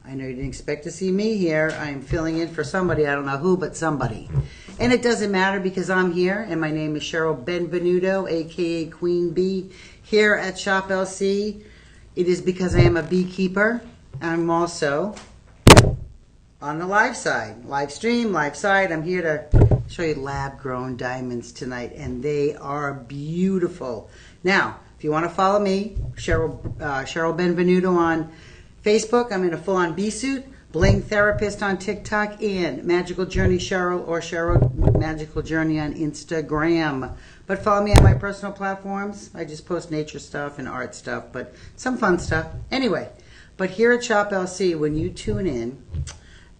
I know you didn't expect to see me here. I'm filling in for somebody. I don't know who, but somebody. And it doesn't matter because I'm here, and my name is Cheryl Benvenuto, a.k.a. Queen Bee, here at Shop LC. It is because I am a beekeeper. I'm also on the live side. Live stream, live side. I'm here to show you lab-grown diamonds tonight, and they are beautiful. Now, if you want to follow me, Cheryl Benvenuto on Facebook. I'm in a full-on bee suit. Bling Therapist on TikTok, and Magical Journey Cheryl or Cheryl Magical Journey on Instagram. But follow me on my personal platforms. I just post nature stuff and art stuff, but some fun stuff. Anyway, but here at Shop LC, when you tune in,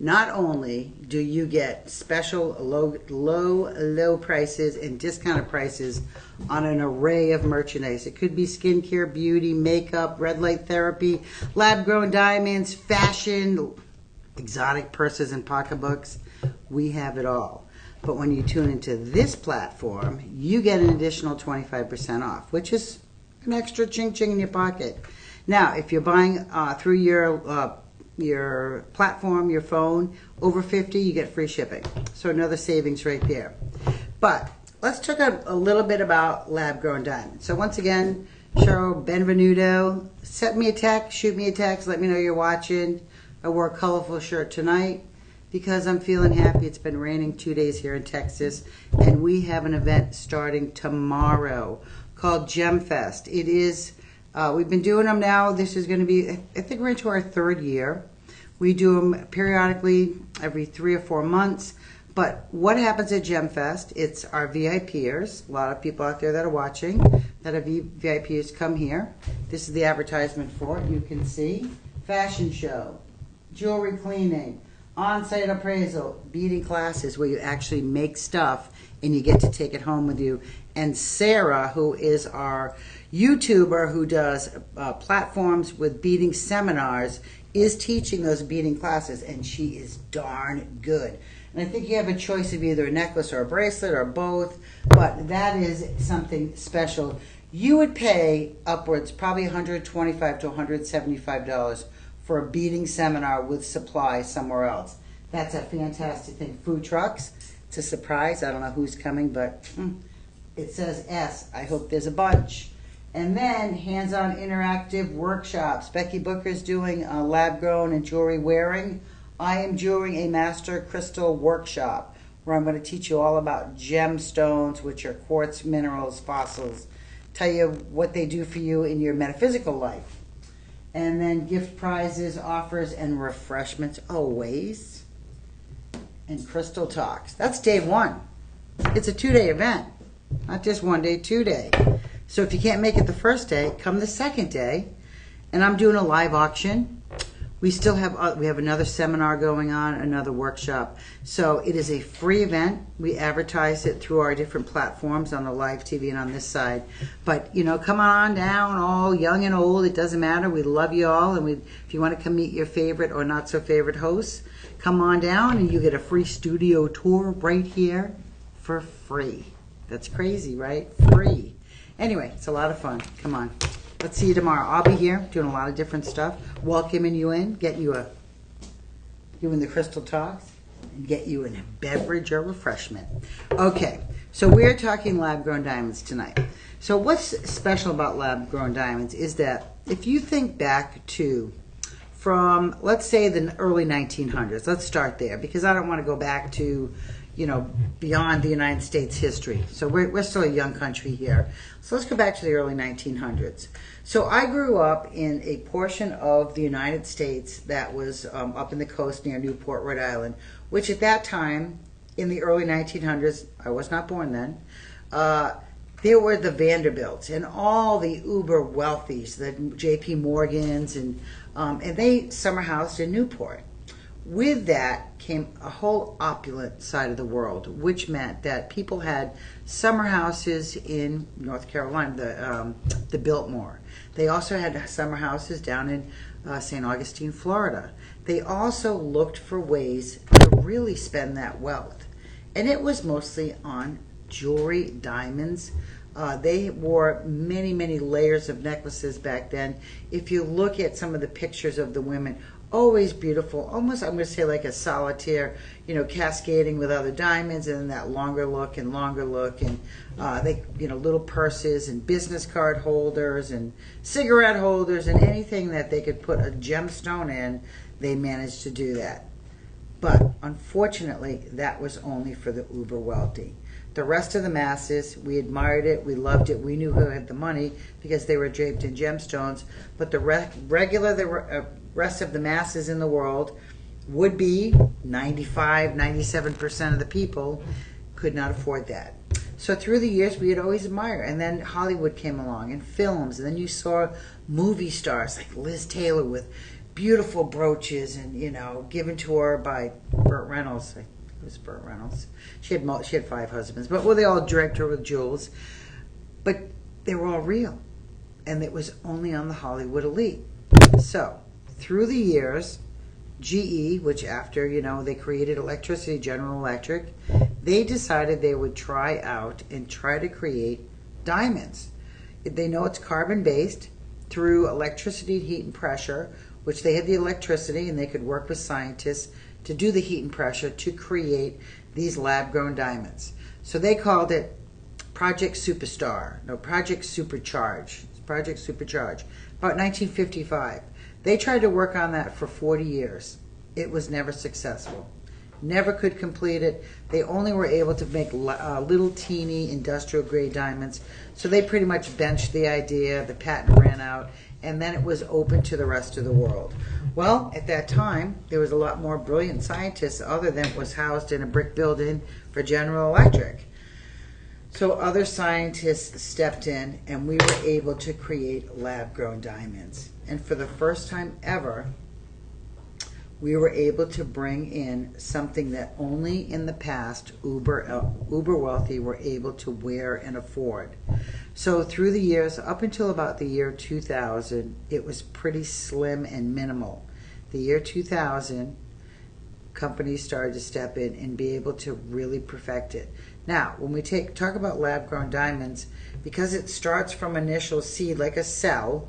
not only do you get special low prices and discounted prices on an array of merchandise. It could be skincare, beauty, makeup, red light therapy, lab-grown diamonds, fashion, exotic purses and pocketbooks. We have it all. But when you tune into this platform, you get an additional 25% off, which is an extra ching-ching in your pocket. Now, if you're buying through your platform, your phone, over 50, you get free shipping. So another savings right there. But let's talk a little bit about lab-grown diamonds. So once again, Cheryl Benvenuto, send me a text, shoot me a text, let me know you're watching. I wore a colorful shirt tonight because I'm feeling happy. It's been raining 2 days here in Texas, and we have an event starting tomorrow called Gem Fest. It is, we've been doing them now. This is going to be, I think we're into our third year. We do them periodically every 3 or 4 months. But what happens at Gem Fest, it's our VIPers, a lot of people out there that are watching, that are VIPers, come here. This is the advertisement for it. You can see fashion show, jewelry cleaning, on-site appraisal, beading classes where you actually make stuff and you get to take it home with you. And Sarah, who is our YouTuber who does platforms with beading seminars, is teaching those beading classes, and she is darn good. And I think you have a choice of either a necklace or a bracelet or both, but that is something special. You would pay upwards, probably $125 to $175 for a beading seminar with supplies somewhere else. That's a fantastic thing. Food trucks, it's a surprise. I don't know who's coming, but it says S. I hope there's a bunch. And then hands-on interactive workshops. Becky Booker's doing lab-grown and jewelry wearing. I am doing a master crystal workshop where I'm going to teach you all about gemstones, which are quartz minerals, fossils. Tell you what they do for you in your metaphysical life. And then gift prizes, offers, and refreshments always. And crystal talks. That's day one. It's a 2-day event. Not just 1 day, 2 day. So if you can't make it the first day, come the second day. And I'm doing a live auction. We still have we have another seminar going on, another workshop. So it is a free event. We advertise it through our different platforms on the live TV and on this side. But, you know, come on down, all young and old. It doesn't matter. We love you all. And if you want to come meet your favorite or not so favorite hosts, come on down and you get a free studio tour right here for free. That's crazy, right? Free. Anyway, it's a lot of fun. Come on. Let's see you tomorrow. I'll be here doing a lot of different stuff, welcoming you in, getting you doing the crystal talks, and get you in a beverage or refreshment. Okay, so we're talking lab-grown diamonds tonight. So what's special about lab-grown diamonds is that if you think back to from, let's say, the early 1900s, let's start there, because I don't want to go back to, you know, beyond the United States history. So we're still a young country here. So let's go back to the early 1900s. So I grew up in a portion of the United States that was up in the coast near Newport, Rhode Island, which at that time, in the early 1900s, I was not born then, there were the Vanderbilts and all the uber wealthies, the J.P. Morgans, and they summer housed in Newport. With that came a whole opulent side of the world, which meant that people had summer houses in North Carolina, the Biltmore. They also had summer houses down in St. Augustine, Florida. They also looked for ways to really spend that wealth. And it was mostly on jewelry, diamonds. They wore many, many layers of necklaces back then. If you look at some of the pictures of the women, always beautiful, almost I'm going to say like a solitaire, cascading with other diamonds, and then that longer look, and they, little purses and business card holders and cigarette holders and anything that they could put a gemstone in, they managed to do that. But unfortunately, that was only for the uber wealthy. The rest of the masses, we admired it, we loved it, we knew who had the money because they were draped in gemstones. But the rest of the masses in the world would be 97% of the people could not afford that. So through the years, we had always admired. And then Hollywood came along and films. And then you saw movie stars like Liz Taylor with beautiful brooches and, given to her by Burt Reynolds. It was Burt Reynolds. She had 5 husbands, but they all draped her with jewels. But they were all real, and it was only on the Hollywood elite. So through the years, GE, which after they created electricity, General Electric, they decided they would try to create diamonds. They know it's carbon based through electricity, heat, and pressure, which they had the electricity, and they could work with scientists to do the heat and pressure to create these lab-grown diamonds. So they called it Project Supercharge. About 1955. They tried to work on that for 40 years. It was never successful. Never could complete it. They only were able to make little teeny industrial grade diamonds. So they pretty much benched the idea. The patent ran out, and then it was open to the rest of the world. Well, at that time, there was a lot more brilliant scientists other than was housed in a brick building for General Electric. So other scientists stepped in, and we were able to create lab-grown diamonds. And for the first time ever, we were able to bring in something that only in the past uber wealthy were able to wear and afford. So through the years, up until about the year 2000, it was pretty slim and minimal. The year 2000, companies started to step in and be able to really perfect it. Now, when we talk about lab-grown diamonds, because it starts from initial seed like a cell,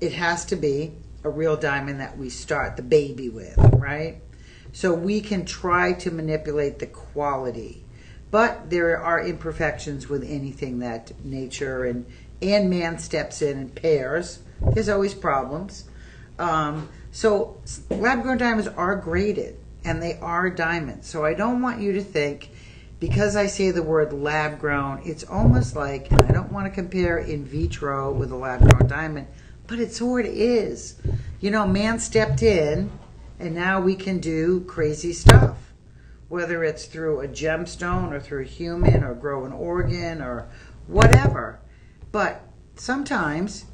it has to be a real diamond that we start the baby with, right? So we can try to manipulate the quality, but there are imperfections with anything that nature and man steps in and pairs. There's always problems. So lab-grown diamonds are graded, and they are diamonds. So I don't want you to think, because I say the word lab-grown, it's almost like, and I don't want to compare in vitro with a lab-grown diamond, but it sort of is. Man stepped in, and now we can do crazy stuff. Whether it's through a gemstone or through a human or grow an organ or whatever. But sometimes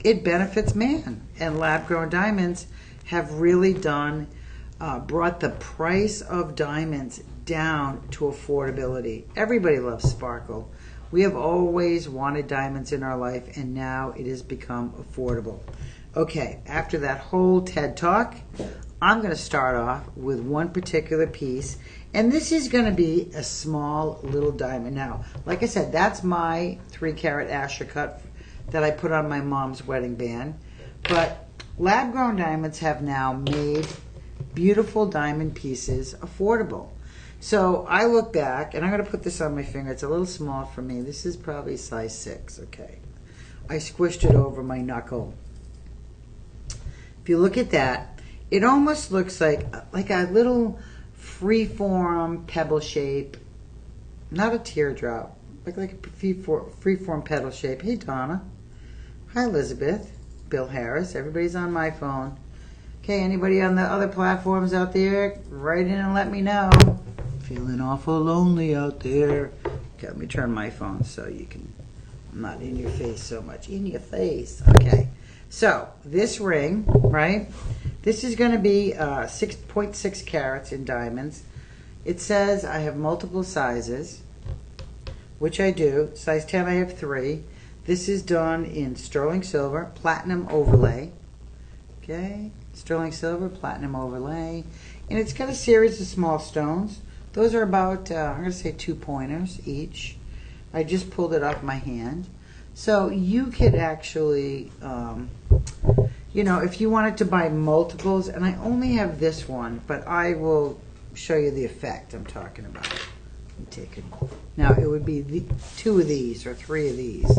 it benefits man. And lab-grown diamonds have really brought the price of diamonds down to affordability. Everybody loves sparkle. We have always wanted diamonds in our life, and now it has become affordable. Okay, after that whole TED Talk, I'm going to start off with one particular piece, and this is going to be a small little diamond. Now, like I said, that's my 3-carat Asher cut that I put on my mom's wedding band, but lab-grown diamonds have now made beautiful diamond pieces affordable. So I look back, and I'm going to put this on my finger. It's a little small for me. This is probably size 6, okay. I squished it over my knuckle. If you look at that, it almost looks like a little free-form pebble shape, not a teardrop, like a free-form pebble shape. Hey, Donna. Hi, Elizabeth. Bill Harris. Everybody's on my phone. Okay, anybody on the other platforms out there, write in and let me know. Feeling awful lonely out there. Okay, let me turn my phone so you can, I'm not in your face so much. In your face. Okay. So, this ring, right? This is going to be 6.6 carats in diamonds. It says I have multiple sizes, which I do. Size 10, I have 3. This is done in sterling silver, platinum overlay. Okay, sterling silver, platinum overlay. And it's got a series of small stones. Those are about, I'm going to say 2 pointers each. I just pulled it off my hand. So you could actually, you know, if you wanted to buy multiples, and I only have this one, but I will show you the effect I'm talking about. I'm taking, now it would be 2 of these or 3 of these.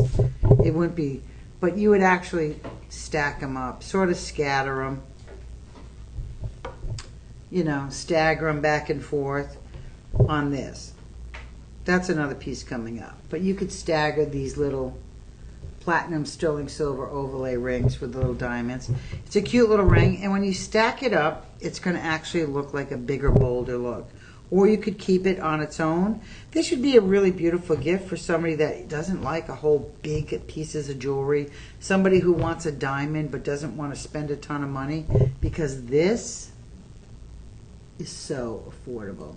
It wouldn't be, but you would actually stack them up, sort of scatter them, you know, stagger them back and forth on this. That's another piece coming up. But you could stagger these little platinum sterling silver overlay rings with little diamonds. It's a cute little ring, and when you stack it up, it's going to actually look like a bigger, bolder look. Or you could keep it on its own. This would be a really beautiful gift for somebody that doesn't like a whole big pieces of jewelry, somebody who wants a diamond but doesn't want to spend a ton of money, because this is so affordable.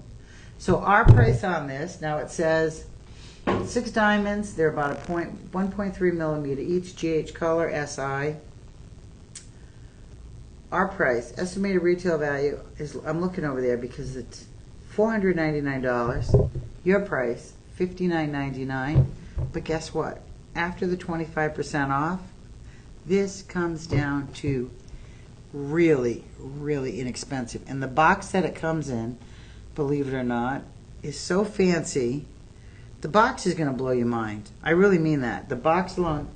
So our price on this, now it says 6 diamonds, they're about 1.3 millimeter each, GH color, SI. Our price, estimated retail value, is, I'm looking over there because it's $499. Your price, $59.99. But guess what? After the 25% off, this comes down to really, really inexpensive. And the box that it comes in, believe it or not, is so fancy. The box is going to blow your mind. I really mean that. The box alone.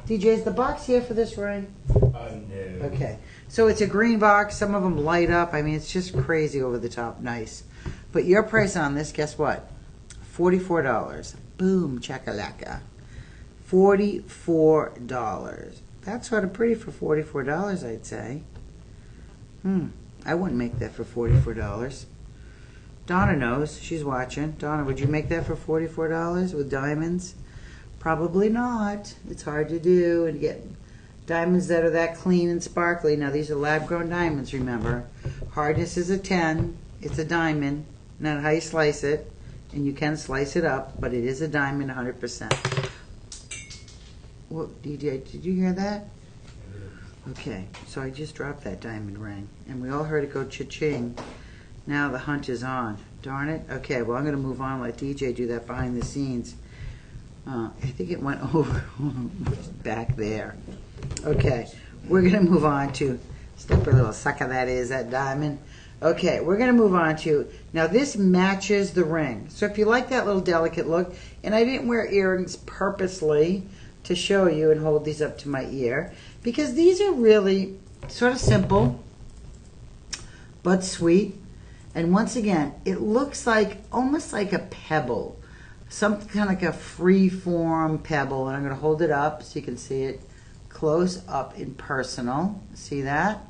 DJ, is the box here for this ring? No. Okay. So it's a green box. Some of them light up. I mean, it's just crazy over the top nice. But your price on this, guess what? $44. Boom, chakalaka. $44. That's sort of pretty for $44, I'd say. I wouldn't make that for $44. Donna knows. She's watching. Donna, would you make that for $44 with diamonds? Probably not. It's hard to do and get diamonds that are that clean and sparkly. Now, these are lab-grown diamonds, remember. Hardness is a 10. It's a diamond. Not how you slice it. And you can slice it up, but it is a diamond 100%. Well, DJ, did you hear that? Okay, so I just dropped that diamond ring. And we all heard it go cha-ching. Now the hunt is on. Darn it. Okay, well, I'm going to move on and let DJ do that behind the scenes. I think it went over back there. Okay, we're going to move on to, step a little sucker that is, that diamond. Okay, we're going to move on to, now this matches the ring. So if you like that little delicate look, and I didn't wear earrings purposely to show you and hold these up to my ear, because these are really sort of simple, but sweet. And once again, it looks like, almost like a pebble. Something kind of like a free-form pebble. And I'm going to hold it up so you can see it close up in personal. See that?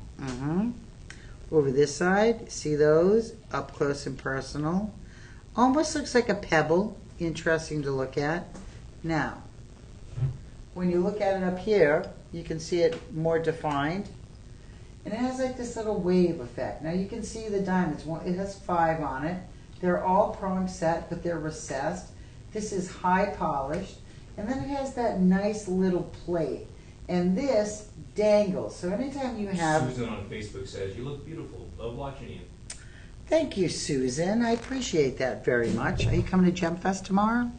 Over this side, see those? Up close and personal. Almost looks like a pebble. Interesting to look at. Now, when you look at it up here, you can see it more defined. And it has like this little wave effect. Now you can see the diamonds. It has 5 on it. They're all prong set, but they're recessed. This is high polished. And then it has that nice little plate. And this dangles. So anytime you have... Susan on Facebook says, you look beautiful. Love watching you. Thank you, Susan. I appreciate that very much. Are you coming to Gem Fest tomorrow?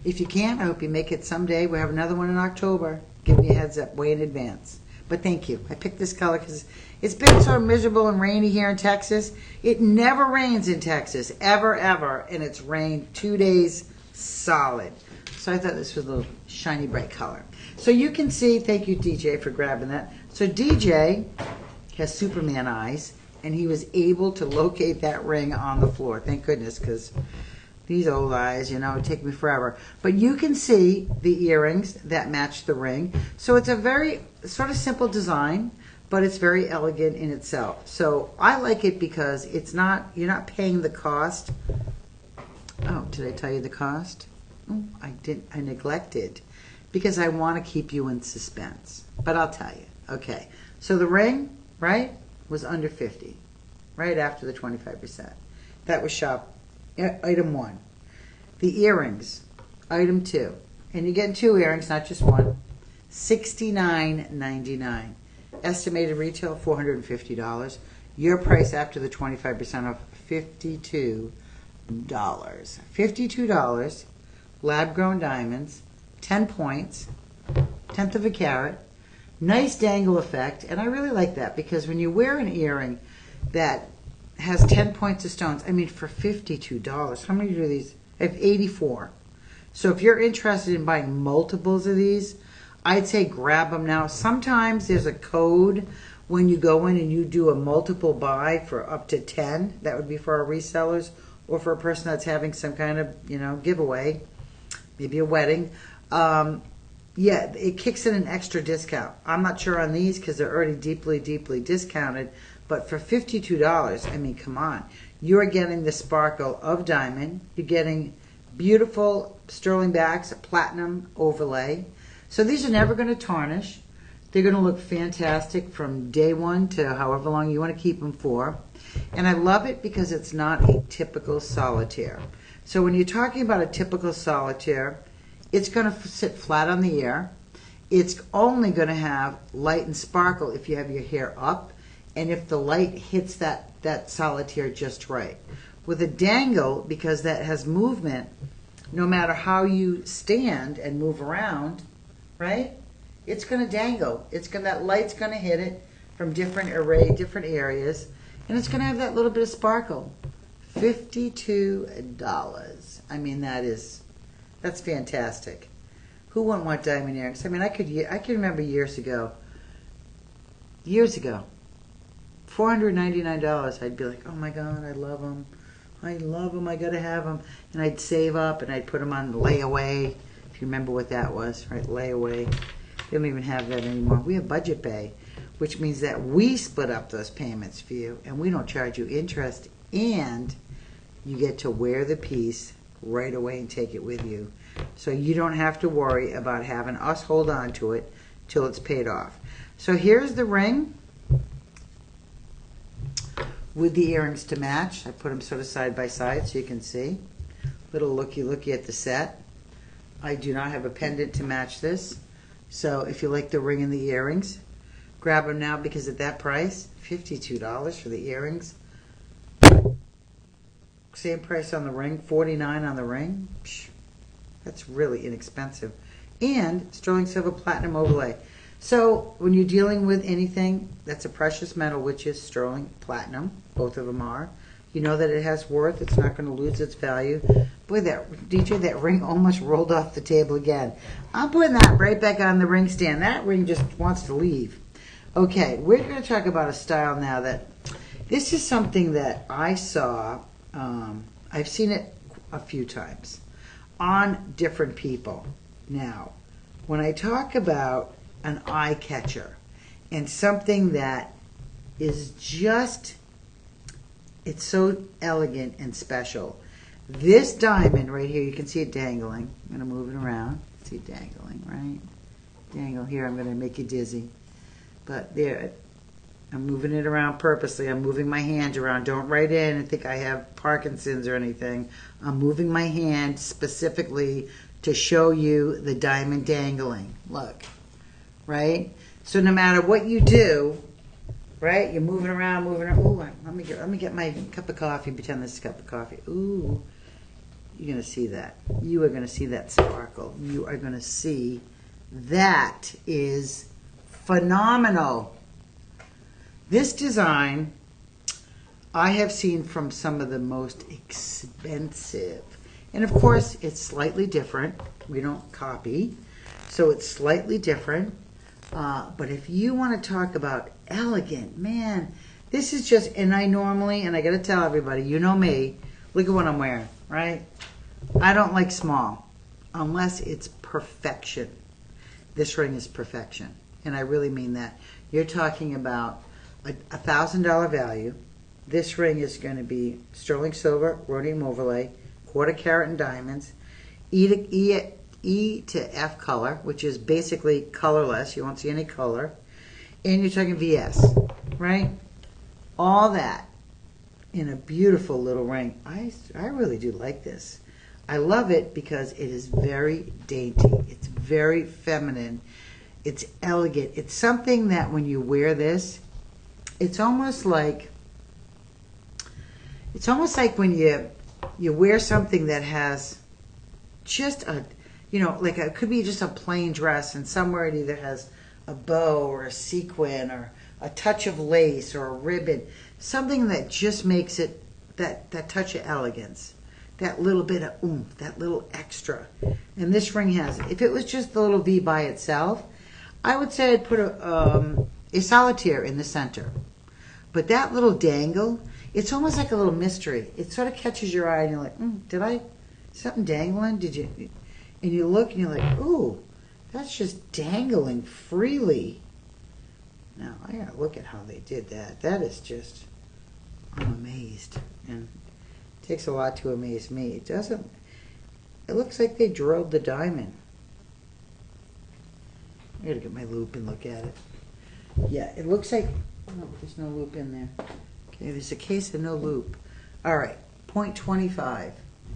If you can't, I hope you make it someday. We have another one in October. Give me a heads up way in advance. But thank you. I picked this color because it's been so miserable and rainy here in Texas. It never rains in Texas, ever, ever. And it's rained 2 days solid. So I thought this was a little shiny, bright color. So you can see, thank you, DJ, for grabbing that. So DJ has Superman eyes, and he was able to locate that ring on the floor. Thank goodness, because these old eyes, you know, it take me forever. But you can see the earrings that match the ring. So it's a very sort of simple design, but it's very elegant in itself. So I like it because it's not, you're not paying the cost. Oh, did I tell you the cost? Oh, I neglected, because I want to keep you in suspense. But I'll tell you. Okay. So the ring, right, was under 50, right after the 25%. That was shop item 1. The earrings, item 2. And you're getting 2 earrings, not just one. $69.99. Estimated retail, $450. Your price after the 25% off, $52. $52. Lab-grown diamonds, 10 points, 1/10 of a carat. Nice dangle effect, and I really like that because when you wear an earring that has 10 points of stones, I mean, for $52, how many do these? I have 84. So if you're interested in buying multiples of these, I'd say grab them now. Sometimes there's a code when you go in and you do a multiple buy for up to 10. That would be for our resellers or for a person that's having some kind of, giveaway, maybe a wedding. Yeah, it kicks in an extra discount. I'm not sure on these because they're already deeply, deeply discounted. But for $52, I mean, come on. You're getting the sparkle of diamond. You're getting beautiful sterling backs, a platinum overlay. So these are never going to tarnish. They're going to look fantastic from day one to however long you want to keep them for. And I love it because it's not a typical solitaire. So when you're talking about a typical solitaire, it's going to sit flat on the ear. It's only going to have light and sparkle if you have your hair up and if the light hits that solitaire just right. With a dangle, because that has movement, no matter how you stand and move around, right? It's going to dangle. That light's going to hit it from different areas, and it's going to have that little bit of sparkle. $52. I mean, that's fantastic. Who wouldn't want diamond earrings? I mean, I can remember years ago, $499. I'd be like, oh my God, I love them. I gotta have them. And I'd save up and I'd put them on layaway. If you remember what that was, right? Layaway. They don't even have that anymore. We have budget pay, which means that we split up those payments for you and we don't charge you interest, and you get to wear the piece right away and take it with you. So you don't have to worry about having us hold on to it till it's paid off. So here's the ring with the earrings to match. I put them sort of side by side so you can see. Little looky at the set. I do not have a pendant to match this. So if you like the ring and the earrings, grab them now because at that price, $52 for the earrings. Same price on the ring, $49 on the ring. Psh, that's really inexpensive. And sterling silver platinum overlay. So when you're dealing with anything that's a precious metal, which is sterling platinum, both of them are, you know that it has worth. It's not going to lose its value. Boy, that ring almost rolled off the table again. I'm putting that right back on the ring stand. That ring just wants to leave. Okay, we're going to talk about a style now that, this is something that I saw, I've seen it a few times on different people. Now, when I talk about an eye catcher and something that is just, it's so elegant and special. This diamond right here, you can see it dangling. I'm going to move it around. See it dangling, right? Dangle here. I'm going to make you dizzy. But there, I'm moving it around purposely. I'm moving my hand around. Don't write in and think I have Parkinson's or anything. I'm moving my hand specifically to show you the diamond dangling. Look, right? So no matter what you do, right? You're moving around. Ooh, let me get my cup of coffee. Pretend this is a cup of coffee. Ooh, you're gonna see that. You are gonna see that sparkle. You are gonna see that is phenomenal. This design I have seen from some of the most expensive, and of course it's slightly different. We don't copy, so it's slightly different. But if you want to talk about elegant, man, this is just, and I got to tell everybody, you know me, look at what I'm wearing, right? I don't like small unless it's perfection. This ring is perfection, and I really mean that. You're talking about a $1,000 value. This ring is going to be sterling silver, rhodium overlay, quarter carat in diamonds, E to F color, which is basically colorless. You won't see any color. And you're talking VS, right? All that in a beautiful little ring. I really do like this. I love it because it is very dainty. It's very feminine. It's elegant. It's something that when you wear this, it's almost like when you wear something that has just a, like it could be just a plain dress, and somewhere it either has a bow or a sequin or a touch of lace or a ribbon, something that just makes it that touch of elegance, that little bit of oomph, that little extra. And this ring has it. If it was just the little V by itself, I would say I'd put a solitaire in the center. But that little dangle, it's almost like a little mystery. It sort of catches your eye and you're like, something dangling? Did you? And you look and you're like, ooh, that's just dangling freely. Now, I gotta look at how they did that. That is just, I'm amazed. And it takes a lot to amaze me. It looks like they drilled the diamond. I gotta get my loop and look at it. Yeah, it looks like, oh, there's no loop in there. Okay, there's a case of no loop. All right, 0.25.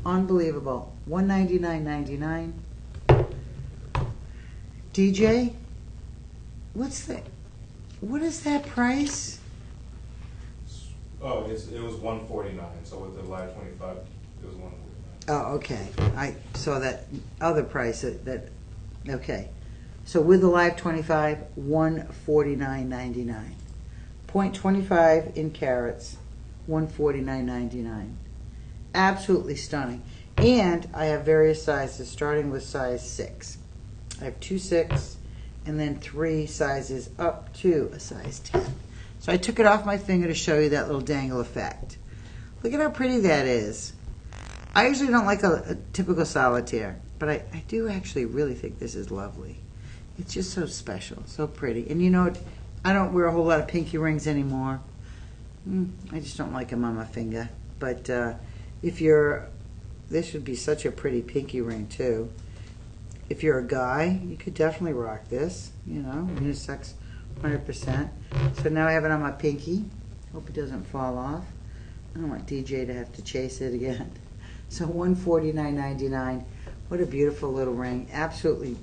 Unbelievable. $199.99. DJ, what is that price? Oh, it was $149. So with the live 25, it was $149. Oh, okay. I saw that other price. Okay. So with the live 25, $149.99. 0.25 in carats, $149.99. Absolutely stunning. And I have various sizes, starting with size 6. I have 2 6, and then 3 sizes up to a size 10. So I took it off my finger to show you that little dangle effect. Look at how pretty that is. I usually don't like a typical solitaire, but I do actually really think this is lovely. It's just so special, so pretty. And you know, I don't wear a whole lot of pinky rings anymore. I just don't like them on my finger. But this would be such a pretty pinky ring too. If you're a guy, you could definitely rock this, you know, unisex 100%. So now I have it on my pinky. Hope it doesn't fall off. I don't want DJ to have to chase it again. So $149.99. What a beautiful little ring. Absolutely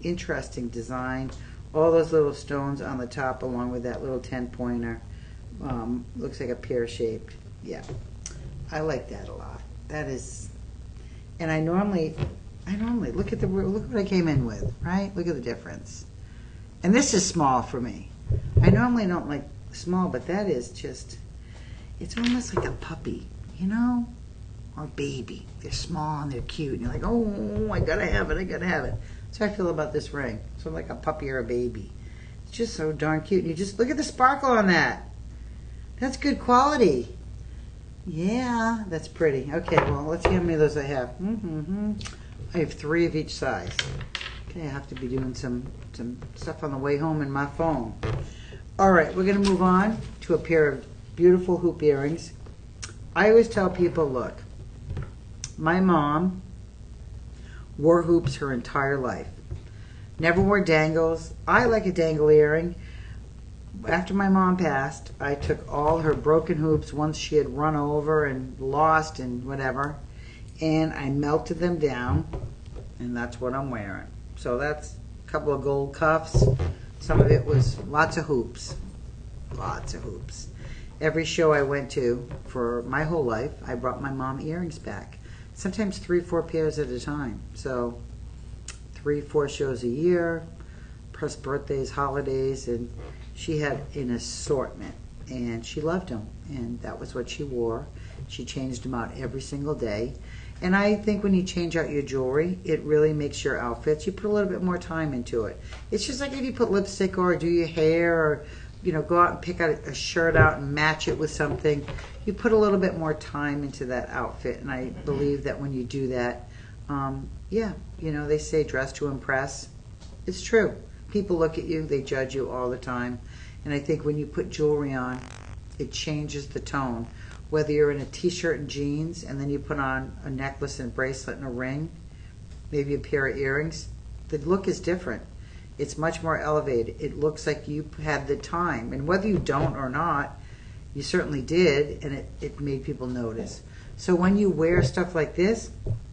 interesting design. All those little stones on the top along with that little 10-pointer. Looks like a pear-shaped. Yeah, I like that a lot. That is, and I normally look what I came in with, right? Look at the difference. And this is small for me. I normally don't like small, but that is just, it's almost like a puppy, you know, or a baby. They're small and they're cute, and you're like, oh, I gotta have it. That's how I feel about this ring. Sort of like a puppy or a baby. It's just so darn cute. And you just look at the sparkle on that. That's good quality. Yeah, that's pretty. Okay, well, let's see how many of those I have. I have 3 of each size. Okay, I have to be doing some stuff on the way home in my phone. All right, we're going to move on to a pair of beautiful hoop earrings. I always tell people, look, my mom wore hoops her entire life. Never wore dangles. I like a dangle earring. After my mom passed, I took all her broken hoops once she had run over and lost and whatever, and I melted them down, and that's what I'm wearing. So that's a couple of gold cuffs. Some of it was lots of hoops. Lots of hoops. Every show I went to for my whole life, I brought my mom earrings back. Sometimes 3, 4 pairs at a time. So 3, 4 shows a year, plus birthdays, holidays, and she had an assortment, and she loved them, and that was what she wore. She changed them out every single day. And I think when you change out your jewelry, it really makes your outfits. You put a little bit more time into it. It's just like if you put lipstick or do your hair, or go out and pick out a shirt out and match it with something. You put a little bit more time into that outfit, and I believe that when you do that, they say dress to impress. It's true. People look at you, they judge you all the time. And I think when you put jewelry on, it changes the tone. Whether you're in a t-shirt and jeans, and then you put on a necklace and bracelet and a ring, maybe a pair of earrings, the look is different. It's much more elevated. It looks like you had the time. And whether you don't or not, you certainly did, and it made people notice. So when you wear stuff like this,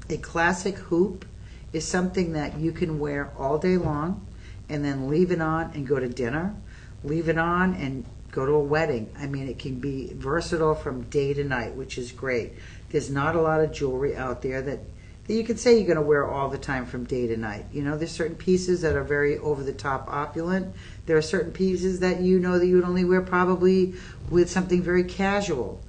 a classic hoop is something that you can wear all day long, and then leave it on and go to dinner, leave it on and go to a wedding. I mean, it can be versatile from day to night, which is great. There's not a lot of jewelry out there that that you can say you're going to wear all the time from day to night. You know, there's certain pieces that are very over-the-top opulent. There are certain pieces that you know that you would only wear probably with something very casual.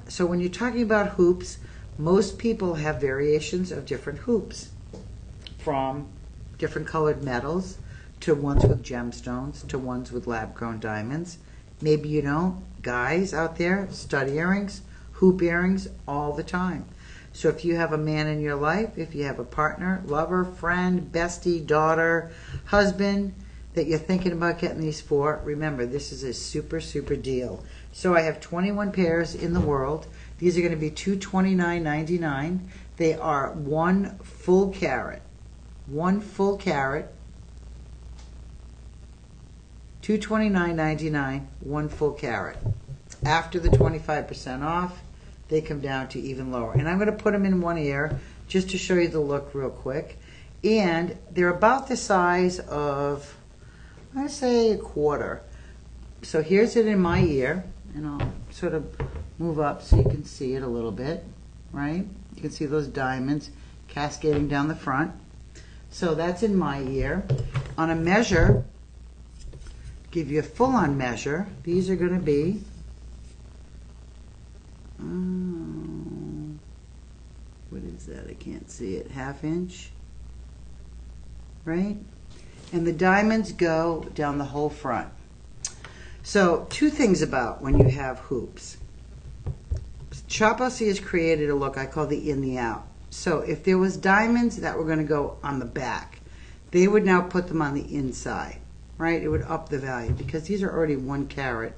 So when you're talking about hoops, most people have variations of different hoops, from different colored metals to ones with gemstones to ones with lab-grown diamonds. Maybe you know, guys out there, stud earrings, hoop earrings all the time. So if you have a man in your life, if you have a partner, lover, friend, bestie, daughter, husband that you're thinking about getting these for, remember, this is a super, super deal. So I have 21 pairs in the world. These are going to be $229.99. They are 1 full carat. 1 full carat. $229.99, 1 full carat. After the 25% off, they come down to even lower. And I'm going to put them in one ear just to show you the look real quick. And they're about the size of, I say, a quarter. So here's it in my ear, and I'll sort of move up so you can see it a little bit, right? You can see those diamonds cascading down the front. So that's in my ear. On a measure, give you a full-on measure, these are going to be, what is that? I can't see it. 1/2 inch, right? And the diamonds go down the whole front. So 2 things about when you have hoops. Shop LC has created a look I call the in, the out. So if there was diamonds that were going to go on the back, they would now put them on the inside, right? It would up the value because these are already 1 carat,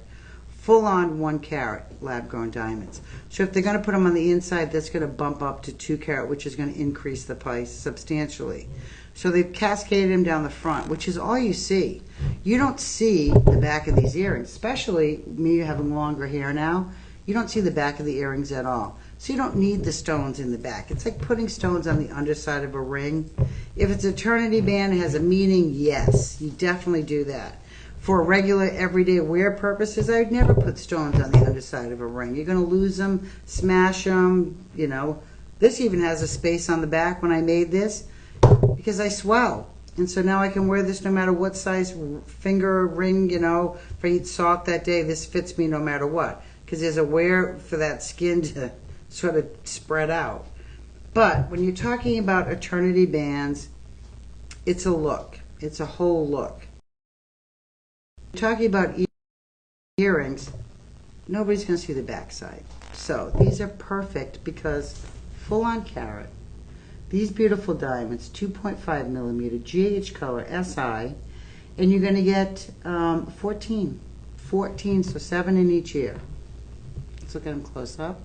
full on 1 carat lab grown diamonds. So if they're going to put them on the inside, that's going to bump up to 2 carat, which is going to increase the price substantially. So they've cascaded them down the front, which is all you see. You don't see the back of these earrings, especially me having longer hair now. You don't see the back of the earrings at all. So you don't need the stones in the back. It's like putting stones on the underside of a ring. If it's an eternity band, it has a meaning, yes, you definitely do that. For regular everyday wear purposes, I would never put stones on the underside of a ring. You're going to lose them, smash them, you know. This even has a space on the back when I made this because I swell. And so now I can wear this no matter what size finger ring, you know, if I eat salt that day, this fits me no matter what. Because there's a wear for that skin to sort of spread out. But when you're talking about eternity bands, it's a look. It's a whole look. Talking about earrings, nobody's going to see the backside. So these are perfect because full on carat. These beautiful diamonds, 2.5 millimeter, GH color, SI, and you're going to get 14, so 7 in each ear. Let's look at them close up.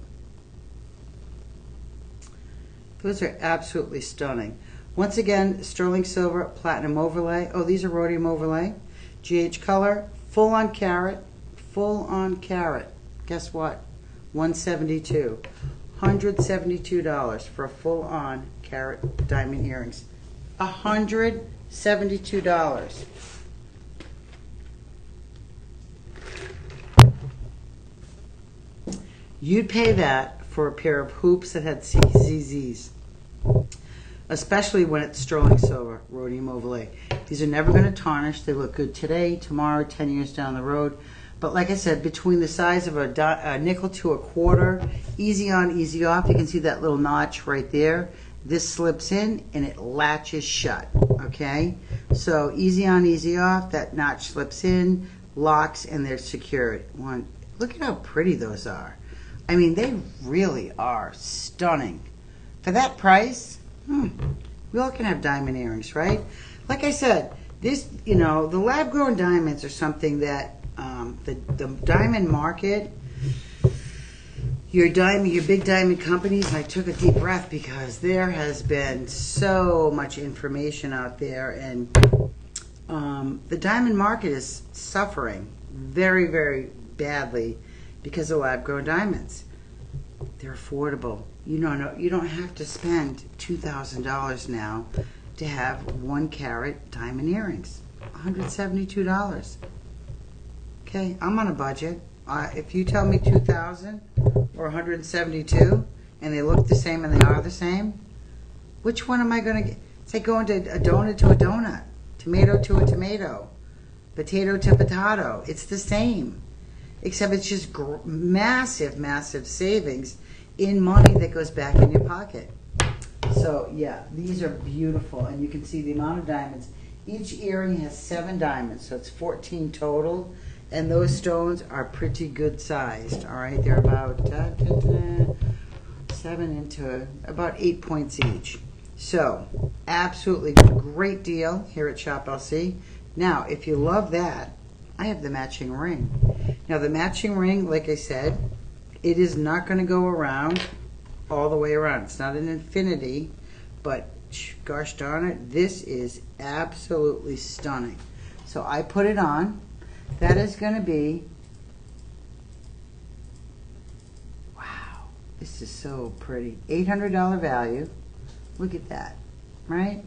Those are absolutely stunning. Once again, sterling silver, platinum overlay. Oh, these are rhodium overlay. GH color, full on carat, full on carat. Guess what? $172. $172 for a full on carat diamond earrings. $172. You'd pay that for a pair of hoops that had CZZs, especially when it's sterling silver, rhodium overlay. These are never going to tarnish. They look good today, tomorrow, 10 years down the road. But like I said, between the size of a nickel to a quarter, easy on, easy off. You can see that little notch right there. This slips in and it latches shut, okay? So easy on, easy off. That notch slips in, locks, and they're secured. Look at how pretty those are. I mean, they really are stunning. For that price, we all can have diamond earrings, right? Like I said, this, you know, the lab-grown diamonds are something that the diamond market, your big diamond companies, I took a deep breath because there has been so much information out there, and the diamond market is suffering very, very badly because of lab-grown diamonds. They're affordable. You don't have to spend $2,000 now to have 1 carat diamond earrings. $172. Okay, I'm on a budget. If you tell me $2,000 or $172 and they look the same and they are the same, Which one am I going to get? It's like going to a donut to a donut, tomato to a tomato, potato to potato. It's the same, except it's just massive, massive savings in money that goes back in your pocket. So yeah, these are beautiful, and you can see the amount of diamonds. Each earring has 7 diamonds, so it's 14 total, and those stones are pretty good sized. All right, they're about 7 into about 8 points each. So absolutely great deal here at Shop LC. Now, if you love that, I have the matching ring. Now the matching ring, like I said, it is not going to go around all the way around. It's not an infinity, but gosh darn it, this is absolutely stunning. So I put it on. That is going to be, wow, this is so pretty. $800 value. Look at that, right?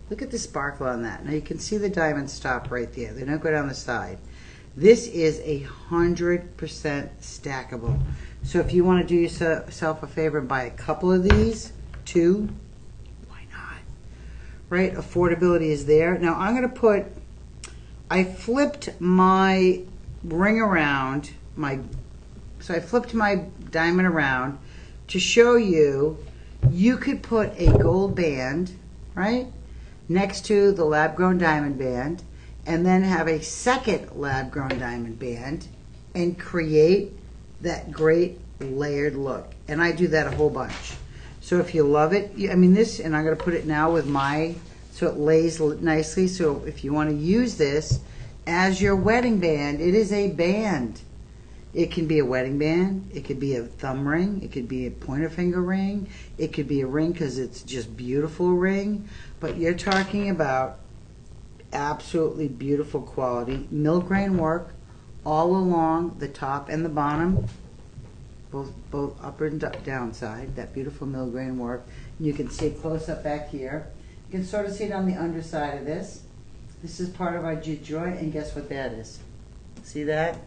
Look at the sparkle on that. Now you can see the diamonds stop right there. They don't go down the side. This is 100% stackable. So if you want to do yourself a favor and buy a couple of these, 2, why not? Right? Affordability is there. Now I'm going to put, I flipped my ring around, so I flipped my diamond around to show you, you could put a gold band, right, next to the lab-grown diamond band, and then have a second lab-grown diamond band and create that great layered look. And I do that a whole bunch. So if you love it, I mean this, and I'm going to put it now with so it lays nicely. So if you want to use this as your wedding band, it is a band. It can be a wedding band, it could be a thumb ring, it could be a pointer finger ring, it could be a ring because it's just beautiful ring, but you're talking about absolutely beautiful quality, mill grain work all along the top and the bottom, both up and down side, that beautiful mill grain work. And you can see it close up back here. You can sort of see it on the underside of this. This is part of our jute joint, and guess what that is? See that?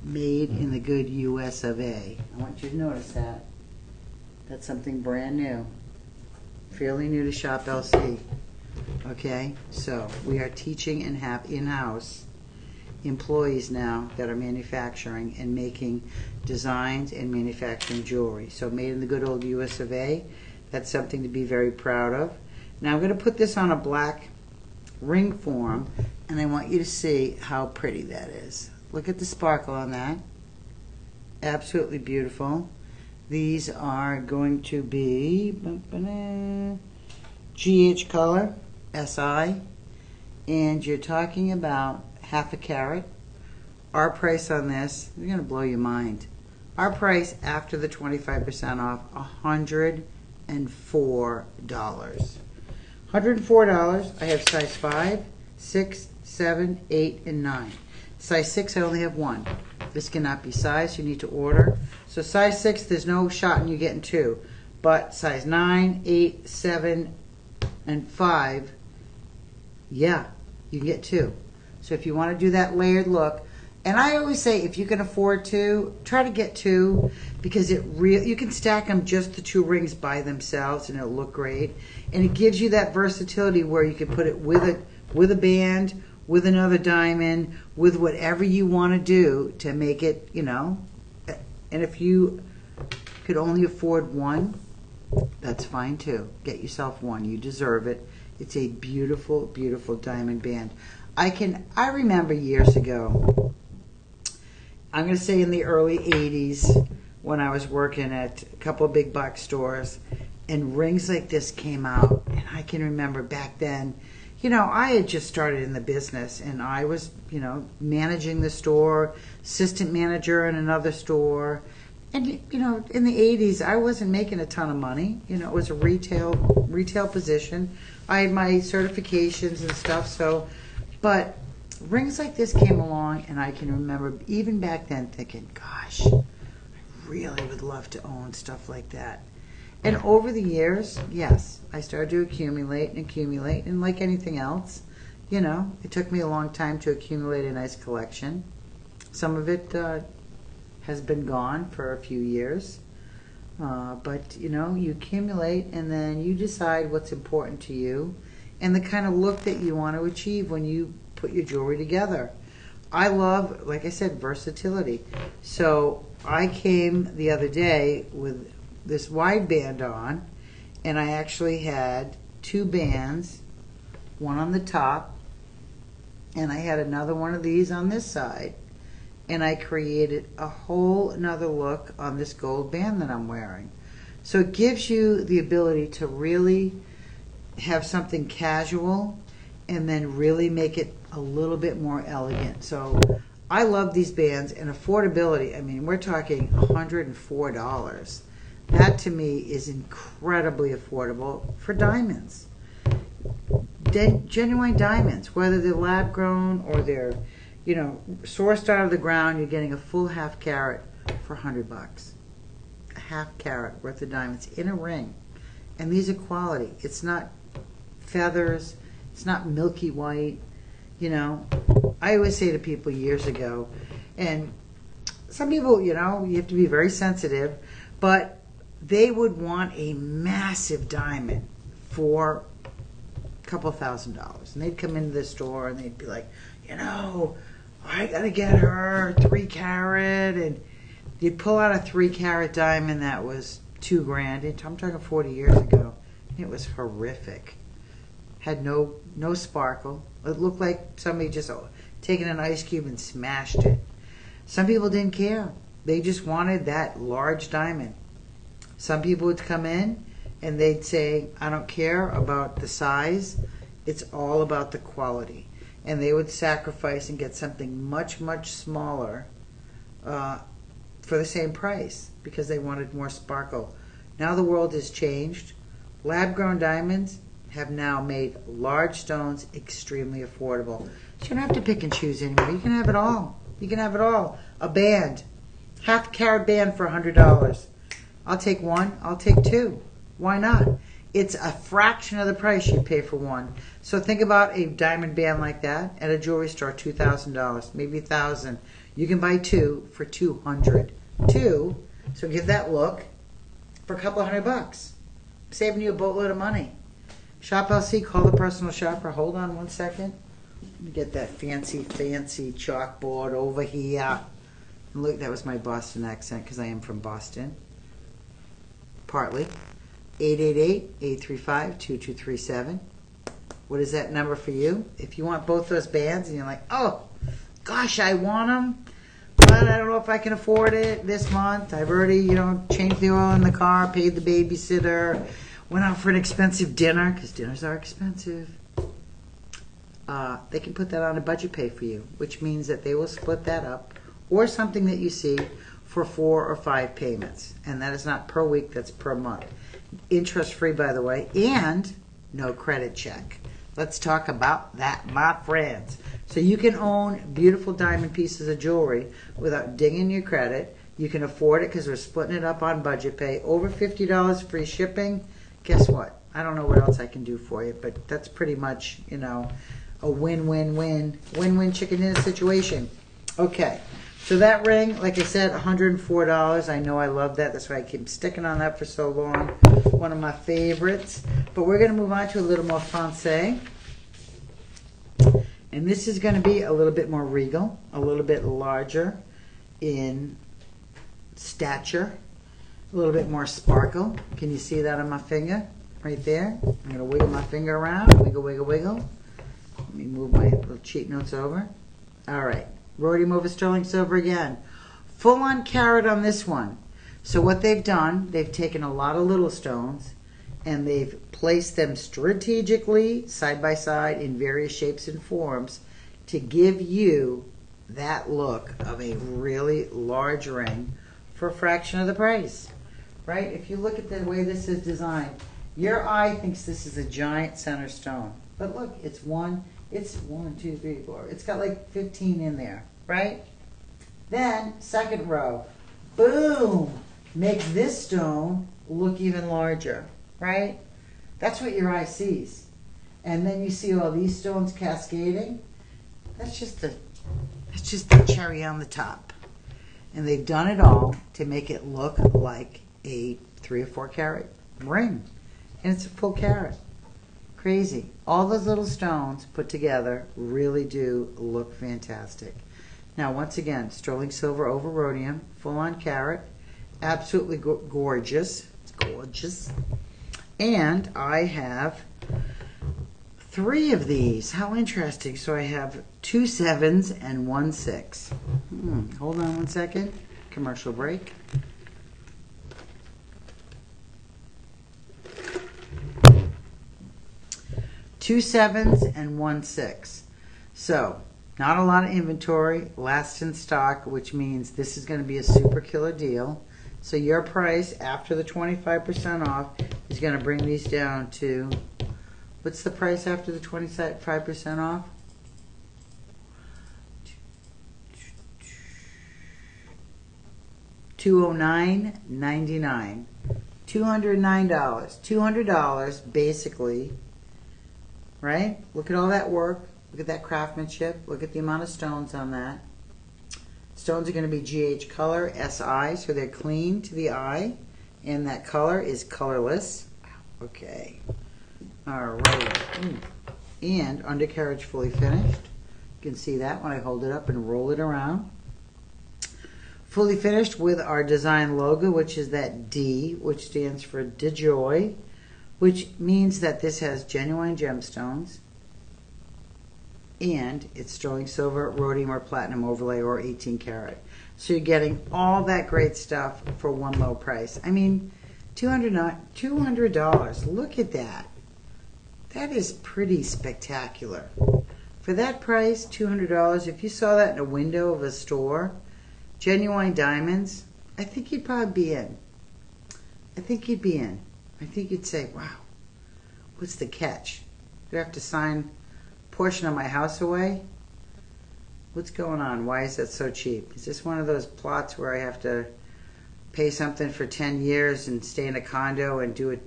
Made in the good US of A. I want you to notice that. That's something brand new. Fairly new to Shop LC. Okay, so we are teaching and have in-house employees now that are manufacturing and making designs and manufacturing jewelry. So made in the good old US of A. That's something to be very proud of. Now I'm going to put this on a black ring form, and I want you to see how pretty that is. Look at the sparkle on that. Absolutely beautiful. These are going to be GH color, SI, and you're talking about half a carat. Our price on this, you're going to blow your mind. Our price after the 25% off, $104. $104. I have size 5, 6, 7, 8, and 9. Size 6, I only have 1. This cannot be sized. You need to order. So size 6, there's no shot in you getting 2. But size 9, 8, 7, and 5, yeah, you can get 2. So if you want to do that layered look, and I always say if you can afford to, try to get 2, because you can stack them just the 2 rings by themselves and it'll look great. And it gives you that versatility where you can put it with a band, with another diamond, with whatever you want to do to make it, you know. And if you could only afford 1, that's fine too. Get yourself 1. You deserve it. It's a beautiful, beautiful diamond band. I remember years ago, I'm going to say in the early 80s, when I was working at a couple of big box stores, and rings like this came out. And I can remember back then, you know, I had just started in the business, and I was, you know, managing the store, assistant manager in another store. And, you know, in the 80s, I wasn't making a ton of money. You know, it was a retail position. I had my certifications and stuff, so, but rings like this came along, and I can remember even back then thinking, gosh, I really would love to own stuff like that. And over the years, yes, I started to accumulate, and like anything else, you know, it took me a long time to accumulate a nice collection. Some of it has been gone for a few years, But you know, you accumulate and then you decide what's important to you and the kind of look that you want to achieve when you put your jewelry together. I love, like I said, versatility. So I came the other day with this wide band on, and I actually had two bands, one on the top, and I had another one of these on this side, and I created a whole another look on this gold band that I'm wearing. So it gives you the ability to really have something casual and then really make it a little bit more elegant. So I love these bands, and affordability, I mean, we're talking $104. That to me is incredibly affordable for diamonds. Genuine diamonds, whether they're lab grown or they're, you know, sourced out of the ground, you're getting a full half carat for $100. A half carat worth of diamonds in a ring. And these are quality. It's not feathers, it's not milky white. You know, I always say to people years ago, and some people, you know, you have to be very sensitive, but they would want a massive diamond for a couple $1,000s. And they'd come into the store and they'd be like, you know, I gotta get her 3 carat. And you'd pull out a 3 carat diamond that was $2 grand. I'm talking 40 years ago. It was horrific. Had no sparkle. It looked like somebody just taken an ice cube and smashed it. Some people didn't care. They just wanted that large diamond. Some people would come in and they'd say, I don't care about the size. It's all about the quality. And they would sacrifice and get something much, much smaller for the same price because they wanted more sparkle. Now the world has changed. Lab-grown diamonds have now made large stones extremely affordable. So you don't have to pick and choose anymore. You can have it all. You can have it all. A band, half carat band for $100. I'll take one. I'll take two. Why not? It's a fraction of the price you pay for one. So think about a diamond band like that at a jewelry store, $2,000, maybe $1,000. You can buy two for $200. Two, so give that look for a couple $100. Saving you a boatload of money. Shop LC, call the personal shopper. Hold on one second. Let me get that fancy chalkboard over here. And look, that was my Boston accent because I am from Boston. Partly. 888-835-2237. What is that number for you? If you want both those bands and you're like, oh, gosh, I want them, but I don't know if I can afford it this month. I've already, you know, changed the oil in the car, paid the babysitter, went out for an expensive dinner, because dinners are expensive. They can put that on a budget pay for you, which means that they will split that up, or something that you see, for 4 or 5 payments. And that is not per week, that's per month. Interest free, by the way, and no credit check. Let's talk about that, my friends. So you can own beautiful diamond pieces of jewelry without dinging your credit. You can afford it because we're splitting it up on budget pay. Over $50 free shipping. Guess what? I don't know what else I can do for you, but that's pretty much, you know, a win-win-win. Win-win chicken dinner situation. Okay. So that ring, like I said, $104. I know I love that. That's why I keep sticking on that for so long. One of my favorites. But we're going to move on to a little more Francais. And this is going to be a little bit more regal, a little bit larger in stature, a little bit more sparkle. Can you see that on my finger? Right there. I'm going to wiggle my finger around. Wiggle, wiggle, wiggle. Let me move my little cheat notes over. All right. Rhodium over sterling silver again. Full on carat on this one. So what they've done, they've taken a lot of little stones and they've placed them strategically side by side in various shapes and forms to give you that look of a really large ring for a fraction of the price. Right? If you look at the way this is designed, your eye thinks this is a giant center stone. But look, it's 1, 2, 3, 4. It's got like 15 in there, right? Then, second row, boom, makes this stone look even larger, right? That's what your eye sees. And then you see all these stones cascading. That's just the cherry on the top. And they've done it all to make it look like a 3 or 4 carat ring. And it's a full carat. Crazy. All those little stones put together really do look fantastic. Now, once again, sterling silver over rhodium, full on carat, absolutely gorgeous. It's gorgeous. And I have 3 of these. How interesting. So I have 2 7s and 1 6. Hold on one second. Commercial break. Two 7s and 1 6. So, not a lot of inventory, last in stock, which means this is going to be a super killer deal. So your price after the 25% off is going to bring these down to, what's the price after the 25% off? $209.99. $209. $200 basically. Right? Look at all that work. Look at that craftsmanship. Look at the amount of stones on that. Stones are going to be GH color, SI, so they're clean to the eye. And that color is colorless. Okay. Alright. And undercarriage fully finished. You can see that when I hold it up and roll it around. Fully finished with our design logo, which is that D, which stands for DeJoy, which means that this has genuine gemstones and it's sterling silver, rhodium, or platinum overlay, or 18 karat. So you're getting all that great stuff for one low price. I mean, $200. Look at that. That is pretty spectacular. For that price, $200, if you saw that in a window of a store, genuine diamonds, I think you'd probably be in. I think you'd be in. I think you'd say, wow, what's the catch? Do I have to sign a portion of my house away? What's going on? Why is that so cheap? Is this one of those plots where I have to pay something for 10 years and stay in a condo and do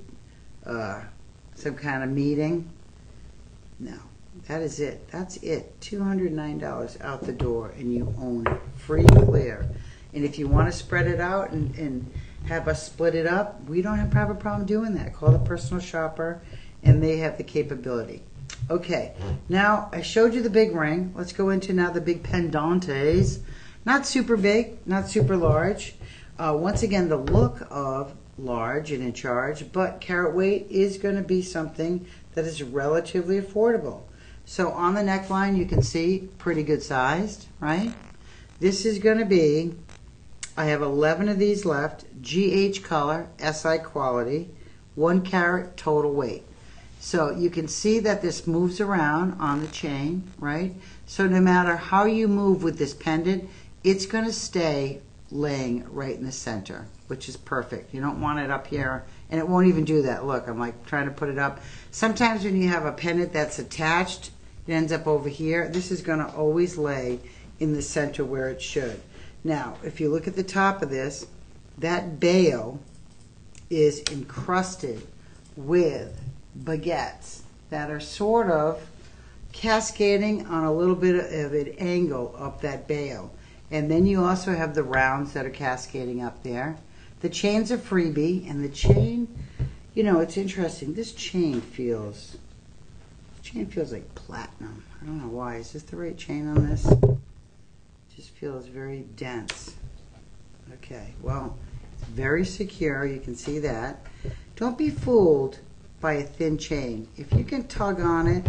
some kind of meeting? No, that is it. That's it. $209 out the door and you own it. Free and clear. And if you want to spread it out and have us split it up, we don't have a problem doing that. Call the personal shopper and they have the capability. Okay, now I showed you the big ring. Let's go into now the big pendantes. Not super big, not super large. Once again, the look of large and in charge, but carat weight is going to be something that is relatively affordable. So on the neckline, you can see pretty good sized, right? This is going to be, I have 11 of these left, GH color, SI quality, 1 carat total weight. So you can see that this moves around on the chain, right? So no matter how you move with this pendant, it's going to stay laying right in the center, which is perfect. You don't want it up here, and it won't even do that. Look, I'm like trying to put it up. Sometimes when you have a pendant that's attached, it ends up over here. This is going to always lay in the center where it should. Now, if you look at the top of this, that bail is encrusted with baguettes that are sort of cascading on a little bit of an angle up that bail. And then you also have the rounds that are cascading up there. The chain's a freebie, and the chain, you know, it's interesting. This chain feels like platinum. I don't know why. Is this the right chain on this? It just feels very dense. Okay, well, it's very secure. You can see that. Don't be fooled by a thin chain. If you can tug on it,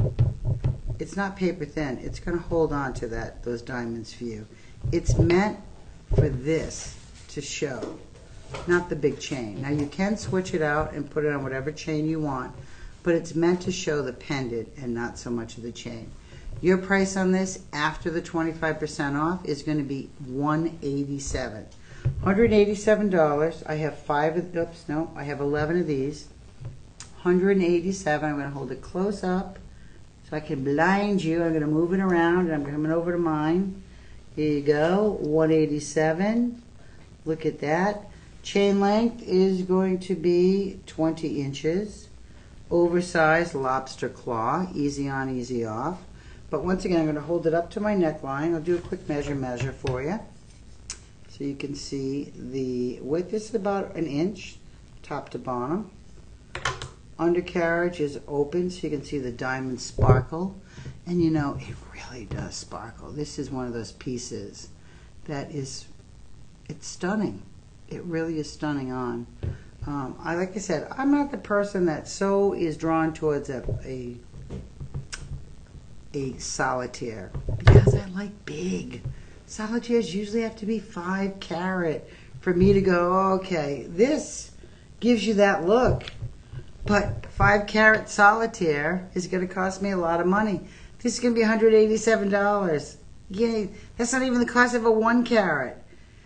it's not paper thin. It's going to hold on to those diamonds for you. It's meant for this to show, not the big chain. Now you can switch it out and put it on whatever chain you want, but it's meant to show the pendant and not so much of the chain. Your price on this after the 25% off is going to be $187. $187. I have 11 of these. $187. I'm going to hold it close up so I can blind you. I'm going to move it around and I'm coming over to mine. Here you go, $187. Look at that. Chain length is going to be 20 inches. Oversized lobster claw, easy on, easy off. But once again, I'm going to hold it up to my neckline. I'll do a quick measure for you. So you can see the width is about an inch, top to bottom. Undercarriage is open, so you can see the diamond sparkle. And you know, it really does sparkle. This is one of those pieces that is, it's stunning. It really is stunning on. Like I said, I'm not the person that so is drawn towards a solitaire because I like big. Solitaires usually have to be 5 carat for me to go, okay, this gives you that look. But 5 carat solitaire is going to cost me a lot of money. This is going to be $187. Yay, that's not even the cost of a 1 carat.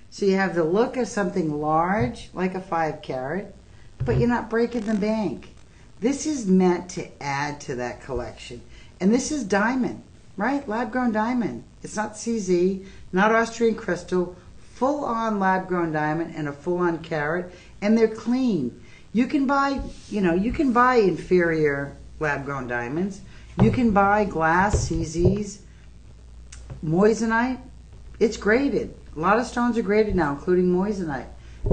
So you have the look of something large, like a 5 carat, but you're not breaking the bank. This is meant to add to that collection. And this is diamond, right? Lab-grown diamond. It's not CZ, not Austrian crystal, full-on lab-grown diamond and a full-on carat, and they're clean. You can buy, you can buy inferior lab-grown diamonds. You can buy glass CZs, moissanite. It's graded. A lot of stones are graded now, including moissanite.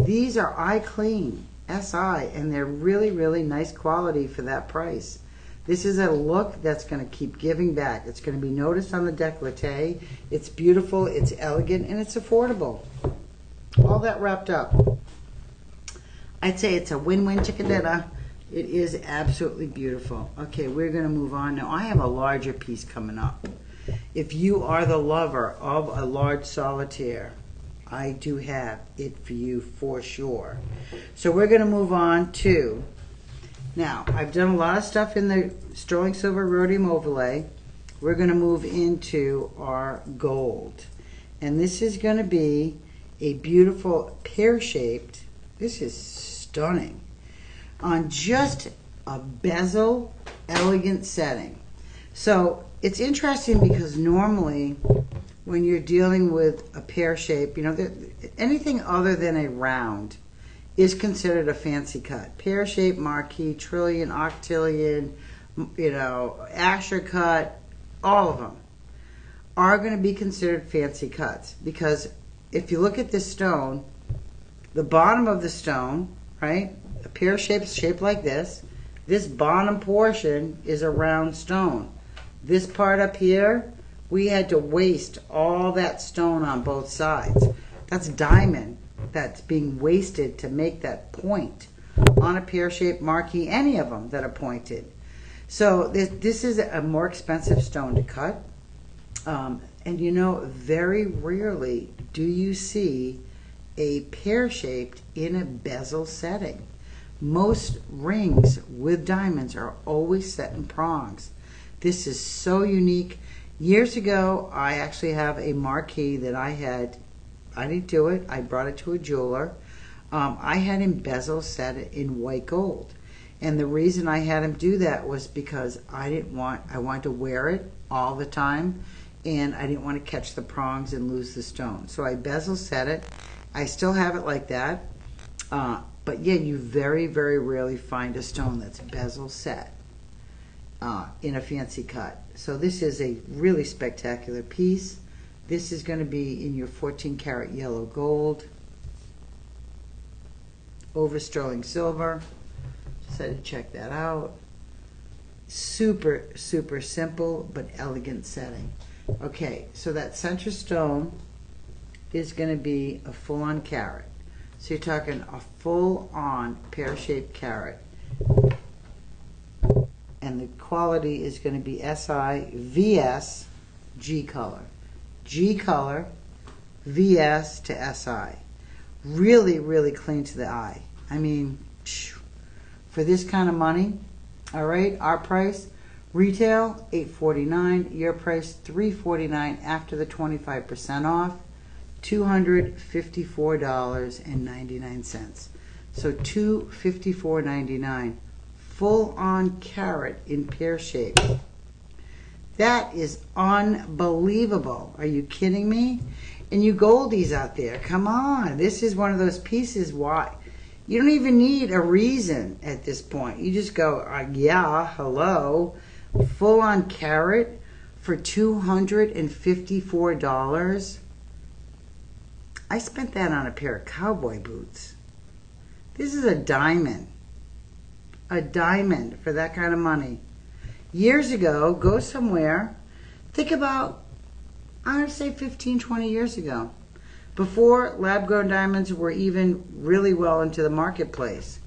These are eye clean, SI, and they're really, really nice quality for that price. This is a look that's going to keep giving back. It's going to be noticed on the décolleté. It's beautiful, it's elegant, and it's affordable. All that wrapped up. I'd say it's a win-win chicken dinner. It is absolutely beautiful. Okay, we're going to move on now. I have a larger piece coming up. If you are the lover of a large solitaire, I do have it for you for sure. So we're going to move on to, now I've done a lot of stuff in the sterling silver rhodium overlay. We're going to move into our gold. And this is going to be a beautiful pear-shaped, this is stunning, on just a bezel elegant setting. So it's interesting because normally when you're dealing with a pear shape, anything other than a round is considered a fancy cut. Pear shape, marquee, trillion, octillion, Asher cut, all of them are going to be considered fancy cuts, because if you look at this stone, the bottom of the stone, right, a pear shaped like this bottom portion is a round stone. This part up here, we had to waste all that stone on both sides. That's diamond that's being wasted to make that point on a pear-shaped marquee, any of them that are pointed. So this is a more expensive stone to cut. And very rarely do you see a pear-shaped in a bezel setting. Most rings with diamonds are always set in prongs. This is so unique. Years ago, I actually have a marquee that I didn't do it, I brought it to a jeweler. I had him bezel set it in white gold. And the reason I had him do that was because I wanted to wear it all the time, and I didn't want to catch the prongs and lose the stone. So I bezel set it. I still have it like that. But yeah, you very, very rarely find a stone that's bezel set in a fancy cut. So this is a really spectacular piece. This is going to be in your 14 karat yellow gold over sterling silver. Just had to check that out. Super, super simple but elegant setting. Okay, so that center stone is going to be a full-on carat. So you're talking a full-on pear-shaped carat. And the quality is going to be SI, VS, G color. G color, VS to SI. Really, really clean to the eye. I mean, for this kind of money, all right, our price, retail, $849, your price, $349 after the 25% off, $254.99. So $254.99. Full-on carat in pear shape. That is unbelievable. Are you kidding me? And you goldies out there, come on. This is one of those pieces. Why? You don't even need a reason at this point. You just go, yeah, hello. Full-on carat for $254. I spent that on a pair of cowboy boots. This is a diamond. A diamond for that kind of money. Years ago, go somewhere, think about, I would say 15, 20 years ago, before lab-grown diamonds were even really well into the marketplace.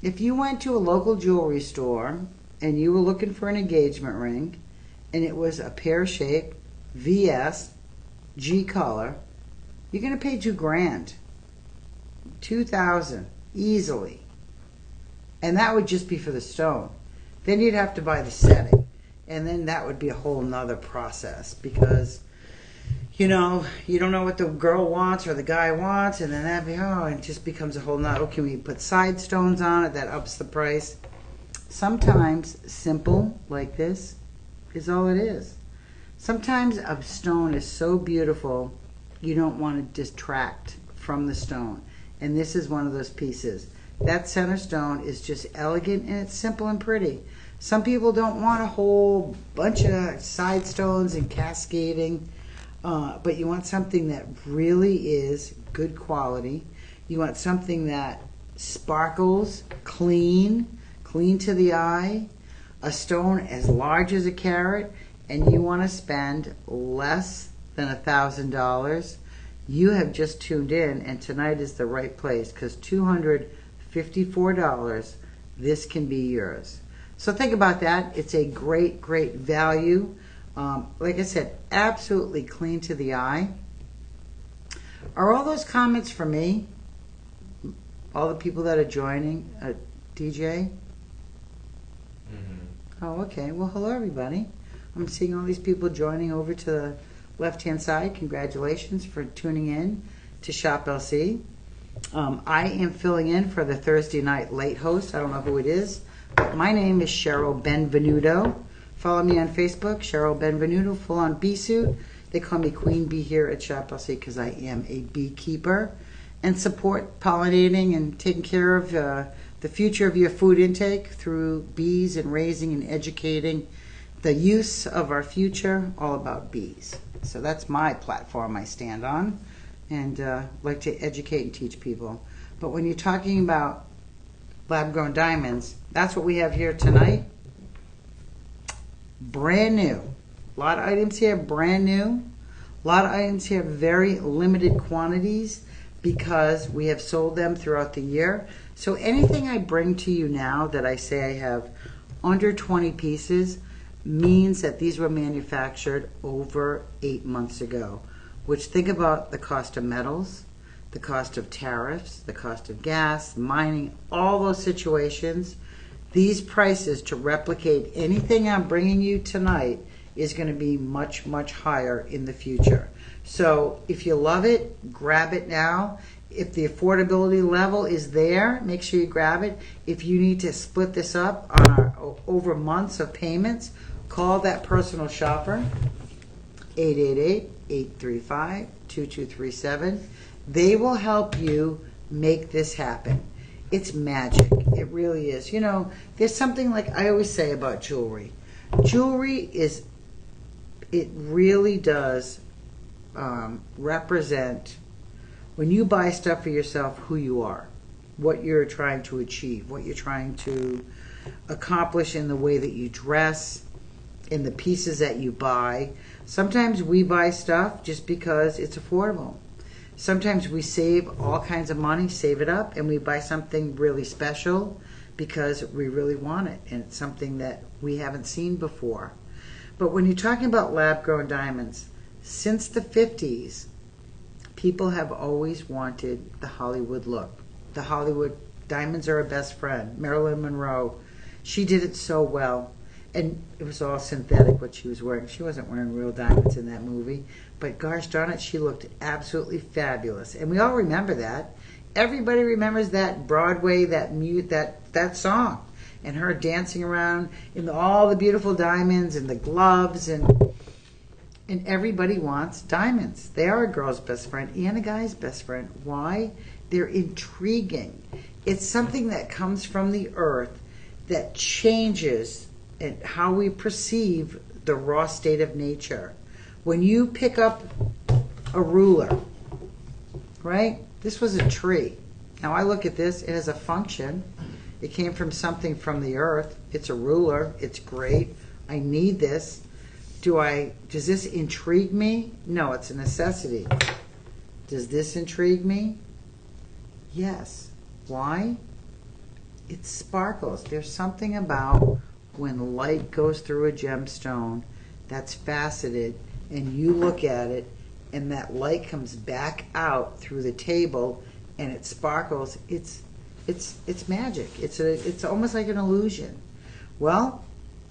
If you went to a local jewelry store and you were looking for an engagement ring, and it was a pear-shaped VS G color, you're going to pay $2,000, $2,000 easily, and that would just be for the stone. Then you'd have to buy the setting, and then that would be a whole nother process because you don't know what the girl wants or the guy wants, and then it just becomes a whole nother. Can we put side stones on it? That ups the price. Sometimes simple like this is all it is. Sometimes a stone is so beautiful you don't want to distract from the stone, and this is one of those pieces. That center stone is just elegant and it's simple and pretty. Some people don't want a whole bunch of side stones and cascading, but you want something that really is good quality. You want something that sparkles, clean to the eye, a stone as large as a carat, and you want to spend less than $1,000. You have just tuned in, and tonight is the right place because $254, this can be yours. So think about that. It's a great, great value. Like I said, absolutely clean to the eye. Are all those comments for me? All the people that are joining, DJ? Oh, okay. Well, hello, everybody. I'm seeing all these people joining over to the left-hand side. Congratulations for tuning in to Shop LC. I am filling in for the Thursday night late host. I don't know who it is, but my name is Cheryl Benvenuto. Follow me on Facebook, Cheryl Benvenuto, full-on bee suit. They call me Queen Bee here at Shop LC because I am a beekeeper and support pollinating and taking care of the future of your food intake through bees and raising and educating the use of our future, all about bees. So that's my platform I stand on and like to educate and teach people. But when you're talking about lab-grown diamonds, that's what we have here tonight. Brand new. A lot of items here, brand new. A lot of items here, very limited quantities because we have sold them throughout the year. So anything I bring to you now that I say I have under 20 pieces means that these were manufactured over 8 months ago, which think about the cost of metals, the cost of tariffs, the cost of gas, mining, all those situations. These prices to replicate anything I'm bringing you tonight is going to be much, much higher in the future. So if you love it, grab it now. If the affordability level is there, make sure you grab it. If you need to split this up on over months of payments, call that personal shopper, 888-835-2237. They will help you make this happen. It's magic. It really is. You know, there's something like I always say about jewelry. Jewelry is, it really does represent, when you buy stuff for yourself, who you are, what you're trying to achieve, what you're trying to accomplish in the way that you dress, in the pieces that you buy. Sometimes we buy stuff just because it's affordable. Sometimes we save all kinds of money, save it up, and we buy something really special because we really want it, and it's something that we haven't seen before. But when you're talking about lab-grown diamonds, since the 50s, people have always wanted the Hollywood look. The Hollywood diamonds are our best friend. Marilyn Monroe, she did it so well. And it was all synthetic what she was wearing. She wasn't wearing real diamonds in that movie. But gosh darn it, she looked absolutely fabulous. And we all remember that. Everybody remembers that Broadway, that song. And her dancing around in all the beautiful diamonds and the gloves. And everybody wants diamonds. They are a girl's best friend and a guy's best friend. Why? They're intriguing. It's something that comes from the earth that changes and how we perceive the raw state of nature. When you pick up a ruler right? This was a tree. Now I look at this, it has a function. It came from something from the earth. It's a ruler. It's great. I need this. Does this intrigue me? No, it's a necessity. Does this intrigue me? Yes. Why? It sparkles. There's something about when light goes through a gemstone that's faceted and you look at it and that light comes back out through the table and it sparkles. It's magic. It's almost like an illusion. Well,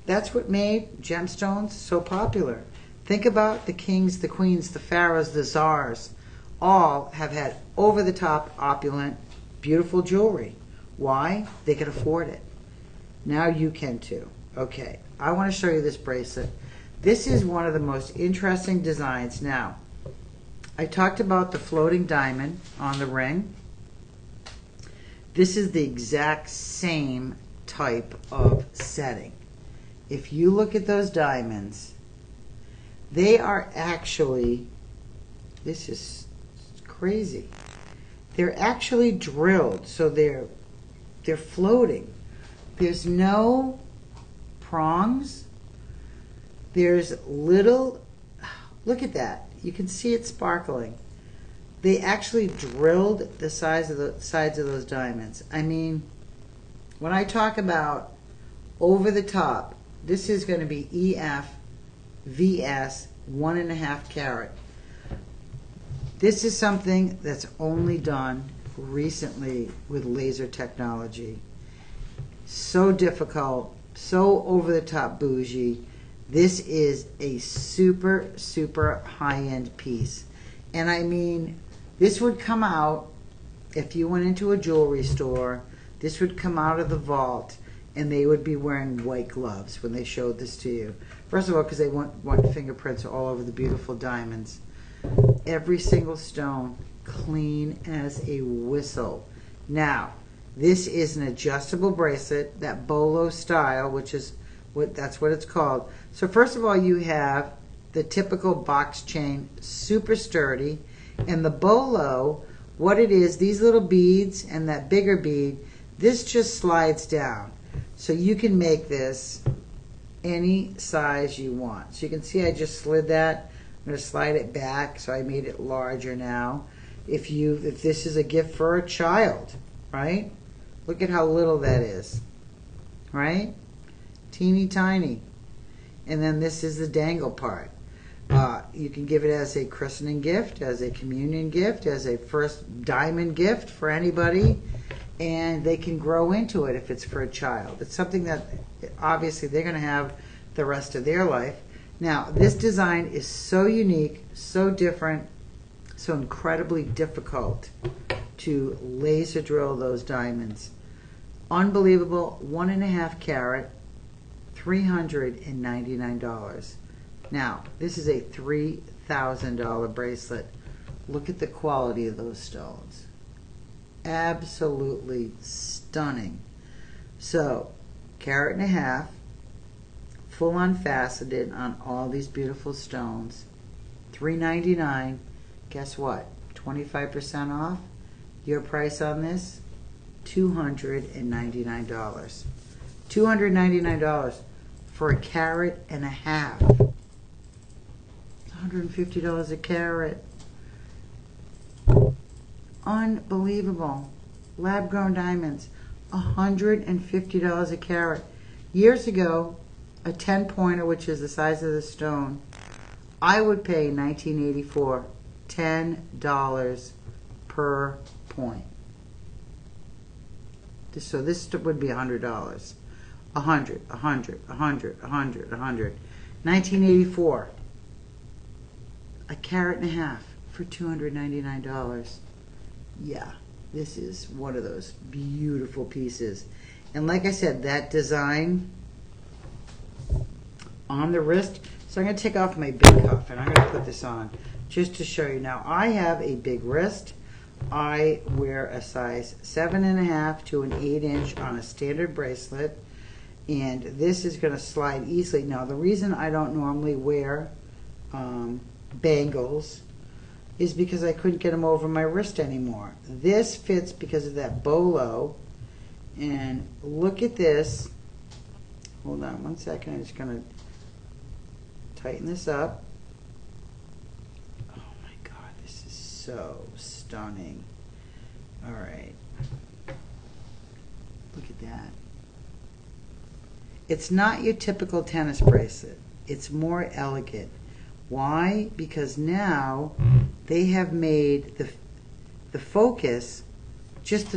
that's what made gemstones so popular. Think about the kings, the queens, the pharaohs, the czars. All have had over-the-top, opulent, beautiful jewelry. Why? They could afford it. Now you can too. Okay, I want to show you this bracelet. This is one of the most interesting designs. Now, I talked about the floating diamond on the ring. This is the exact same type of setting. If you look at those diamonds, they are actually, this is crazy. They're actually drilled, so they're floating. There's no prongs. There's little, look at that. You can see it sparkling. They actually drilled the sides of those diamonds. I mean, when I talk about over the top, this is going to be EF VS 1.5 carat. This is something that's only done recently with laser technology. So difficult, so over the top bougie. This is a super, super high-end piece. And I mean, this would come out, if you went into a jewelry store, this would come out of the vault and they would be wearing white gloves when they showed this to you. First of all, because they want fingerprints all over the beautiful diamonds. Every single stone clean as a whistle. Now, this is an adjustable bracelet, that bolo style, which is that's what it's called. So first of all, you have the typical box chain, super sturdy, and the bolo, what it is, these little beads and that bigger bead, this just slides down. So you can make this any size you want. So you can see I just slid that. I'm going to slide it back, so I made it larger now. If this is a gift for a child, right? Look at how little that is, right? Teeny tiny. And then this is the dangle part. You can give it as a christening gift, as a communion gift, as a first diamond gift for anybody, and they can grow into it if it's for a child. It's something that obviously they're going to have the rest of their life. Now, this design is so unique, so different, so incredibly difficult to laser drill those diamonds. Unbelievable, 1.5 carat, $399. Now, this is a $3,000 bracelet. Look at the quality of those stones. Absolutely stunning. So, 1.5 carat, full on faceted on all these beautiful stones. $399. Guess what? 25% off. Your price on this? $299. $299 for 1.5 carat. $150 a carat. Unbelievable. Lab grown diamonds. $150 a carat. Years ago, a 10-pointer, which is the size of the stone, I would pay $19.84, $10 per point. So this would be $100. $100, $100, $100, $100, $100. $19.84. 1.5 carat for $299. Yeah, this is one of those beautiful pieces. And like I said, that design on the wrist. So I'm going to take off my big cuff and I'm going to put this on just to show you. Now, I have a big wrist. I wear a size 7.5 to an 8-inch on a standard bracelet, and this is going to slide easily. Now, the reason I don't normally wear bangles is because I couldn't get them over my wrist anymore. This fits because of that bolo. And look at this. Hold on one second. I'm just going to tighten this up. Oh my God, this is so stunning. All right. Look at that. It's not your typical tennis bracelet. It's more elegant. Why? Because now they have made the focus just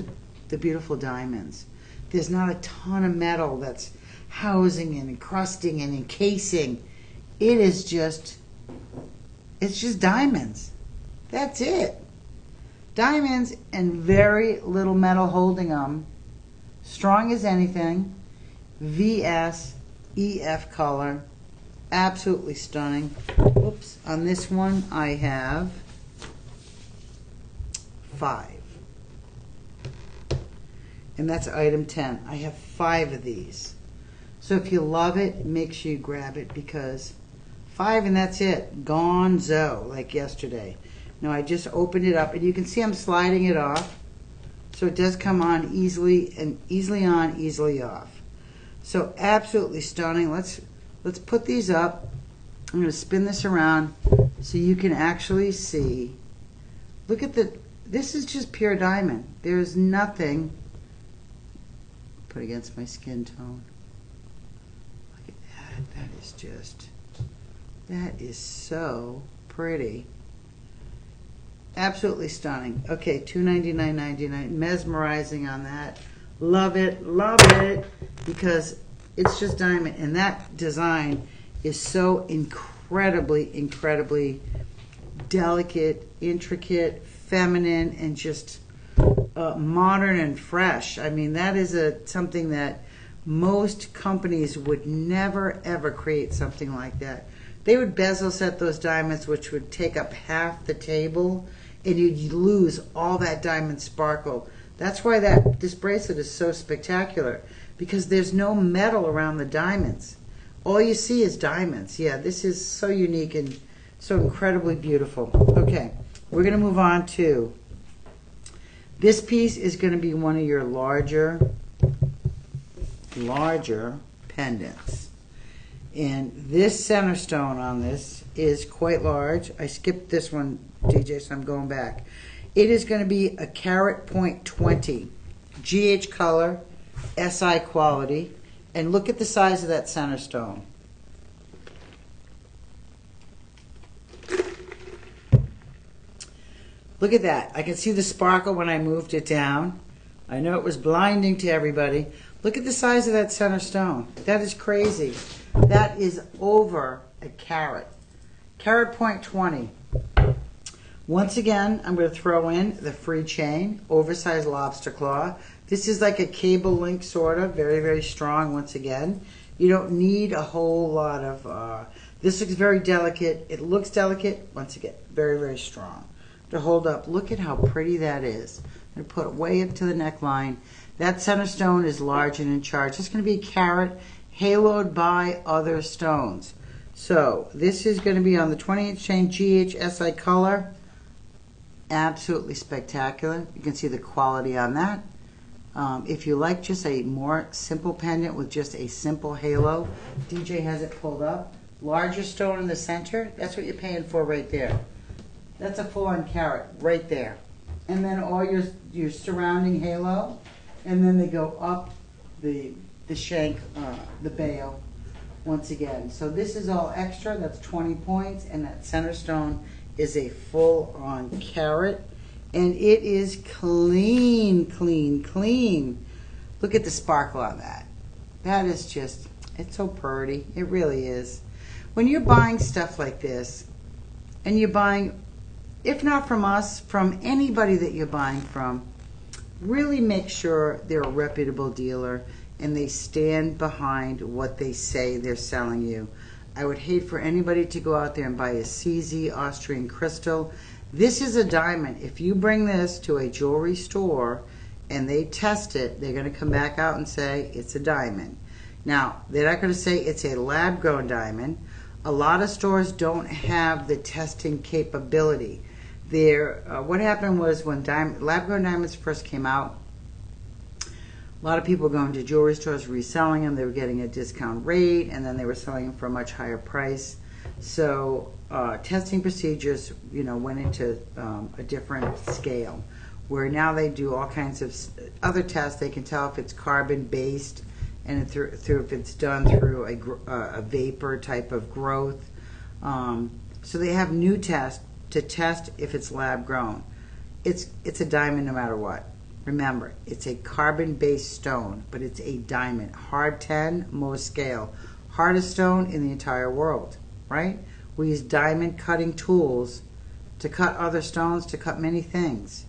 the beautiful diamonds. There's not a ton of metal that's housing and encrusting and encasing. It's just diamonds. That's it. Diamonds and very little metal holding them. Strong as anything. VS EF color. Absolutely stunning. Whoops. On this one I have 5. And that's item 10. I have 5 of these. So if you love it, make sure you grab it, because 5 and that's it. Gonzo, like yesterday. Now I just opened it up and you can see I'm sliding it off. So it does come on easily, and easily on, easily off. So absolutely stunning. Let's put these up. I'm going to spin this around so you can actually see. Look at this is just pure diamond. There's nothing put against my skin tone. Look at that. That is so pretty. Absolutely stunning. Okay, $299.99. Mesmerizing on that. Love it, because it's just diamond, and that design is so incredibly delicate, intricate, feminine, and just modern and fresh. I mean, that is something that most companies would never ever create something like that. They would bezel set those diamonds, which would take up half the table, and you'd lose all that diamond sparkle. That's why this bracelet is so spectacular, because there's no metal around the diamonds. All you see is diamonds. Yeah, this is so unique and so incredibly beautiful. Okay, we're going to move on to this piece. Is going to be one of your larger pendants. And this center stone on this is quite large. I skipped this one, DJ, so I'm going back. It is going to be a carat point 20, GH color, SI quality, and look at the size of that center stone. Look at that. I can see the sparkle when I moved it down. I know it was blinding to everybody. Look at the size of that center stone. That is crazy. That is over a carat. Carat point 20. Once again, I'm going to throw in the free chain, oversized lobster claw. This is like a cable link, sort of, very strong. Once again, you don't need a whole lot of. This looks very delicate. It looks delicate. Once again, very strong to hold up. Look at how pretty that is. I'm going to put it way up to the neckline. That center stone is large and in charge. It's going to be a carat, haloed by other stones. So this is going to be on the 20-inch chain, GH SI color. Absolutely spectacular. You can see the quality on that. If you like just a more simple pendant with just a simple halo, DJ has it pulled up. Larger stone in the center, that's what you're paying for right there. That's a full-on carat right there. And then all your surrounding halo, and then they go up the shank, the bail, once again. So this is all extra. That's 20 points, and that center stone is a full-on carat, and it is clean. Look at the sparkle on that. That is just, it's so pretty. It really is. When you're buying stuff like this, and you're buying, if not from us, from anybody that you're buying from, really make sure they're a reputable dealer and they stand behind what they say they're selling you. I would hate for anybody to go out there and buy a CZ Austrian crystal. This is a diamond. If you bring this to a jewelry store and they test it, they're going to come back out and say it's a diamond. Now, they're not going to say it's a lab-grown diamond. A lot of stores don't have the testing capability. What happened was when lab-grown diamonds first came out, a lot of people were going to jewelry stores reselling them. They were getting a discount rate, and then they were selling them for a much higher price. So testing procedures, went into a different scale, where now they do all kinds of other tests. They can tell if it's carbon-based, and if it's done through a vapor type of growth. So they have new tests to test if it's lab-grown. It's a diamond no matter what. Remember, it's a carbon-based stone, but it's a diamond. Hard 10, Mohs scale. Hardest stone in the entire world, right? We use diamond cutting tools to cut other stones, to cut many things.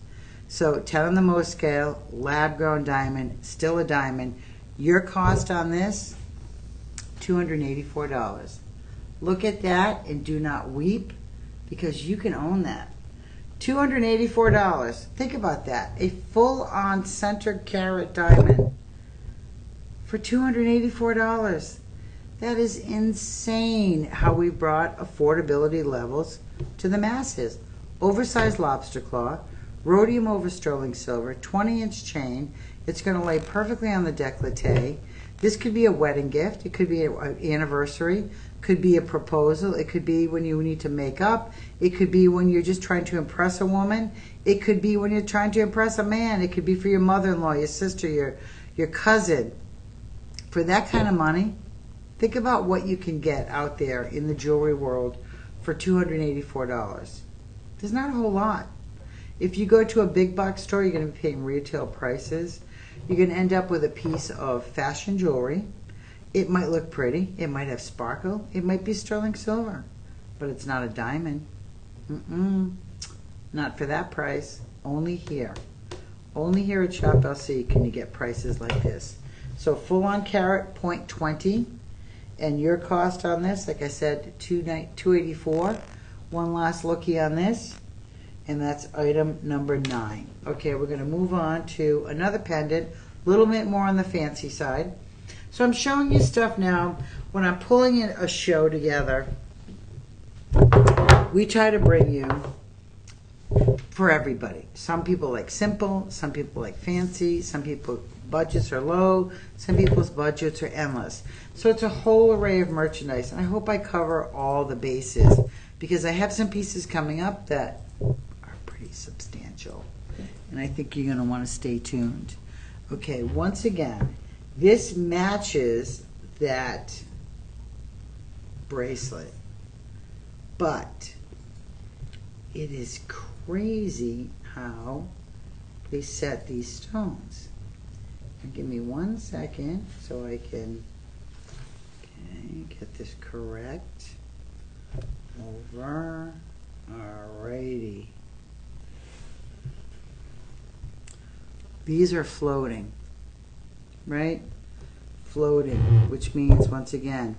So 10 on the Mohs scale, lab-grown diamond, still a diamond. Your cost on this, $284. Look at that and do not weep, because you can own that. $284. Think about that. A full-on centered carat diamond for $284. That is insane how we brought affordability levels to the masses. Oversized lobster claw, rhodium over sterling silver, 20-inch chain. It's going to lay perfectly on the décolleté. This could be a wedding gift. It could be an anniversary. Could be a proposal. It could be when you need to make up. It could be when you're just trying to impress a woman. It could be when you're trying to impress a man. It could be for your mother-in-law, your sister, your cousin. For that kind of money, think about what you can get out there in the jewelry world for $284. There's not a whole lot. If you go to a big box store, you're going to be paying retail prices. You're going to end up with a piece of fashion jewelry. It might look pretty. It might have sparkle. It might be sterling silver. But it's not a diamond. Not for that price. Only here. Only here at Shop LC can you get prices like this. So full-on carat, 0.20. And your cost on this, like I said, $284. One last looky on this. And that's item number 9. Okay, we're going to move on to another pendant. A little bit more on the fancy side. So I'm showing you stuff now. When I'm pulling in a show together, we try to bring you for everybody. Some people like simple, some people like fancy, some people budgets are low, some people's budgets are endless. So it's a whole array of merchandise, and I hope I cover all the bases, because I have some pieces coming up that are pretty substantial, and I think you're going to want to stay tuned. Okay, once again, this matches that bracelet, but it is crazy how they set these stones. Now give me 1 second so I can get this correct. Over. Alrighty. These are floating, right? Floating, which means, once again,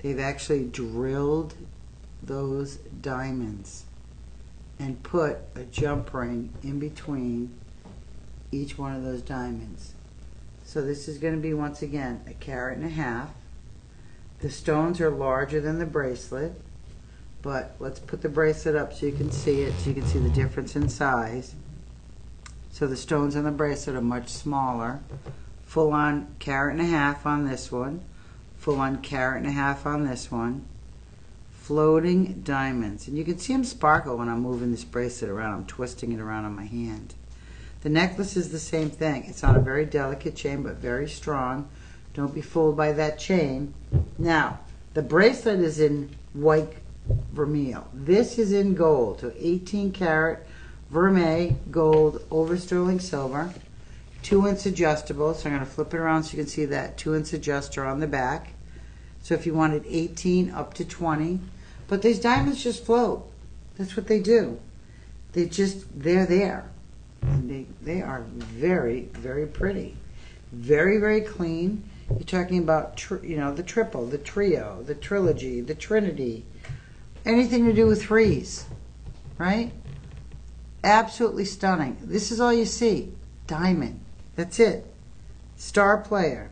they've actually drilled those diamonds and put a jump ring in between each one of those diamonds. So this is going to be, once again, 1.5 carats. The stones are larger than the bracelet, but let's put the bracelet up so you can see it, so you can see the difference in size. So the stones on the bracelet are much smaller. Full on 1.5 carats on this one. Full on 1.5 carats on this one. Floating diamonds. And you can see them sparkle when I'm moving this bracelet around. I'm twisting it around on my hand. The necklace is the same thing. It's on a very delicate chain, but very strong. Don't be fooled by that chain. Now, the bracelet is in white vermeil. This is in gold. So 18 karat vermeil gold over sterling silver. 2-inch adjustable. So I'm going to flip it around so you can see that 2-inch adjuster on the back. So if you wanted 18 up to 20. But these diamonds just float. That's what they do. They're there. And they are very, very pretty. Very, very clean. You're talking about, the triple, the trio, the trilogy, the trinity. Anything to do with threes, right? Absolutely stunning. This is all you see. Diamond. That's it. Star player.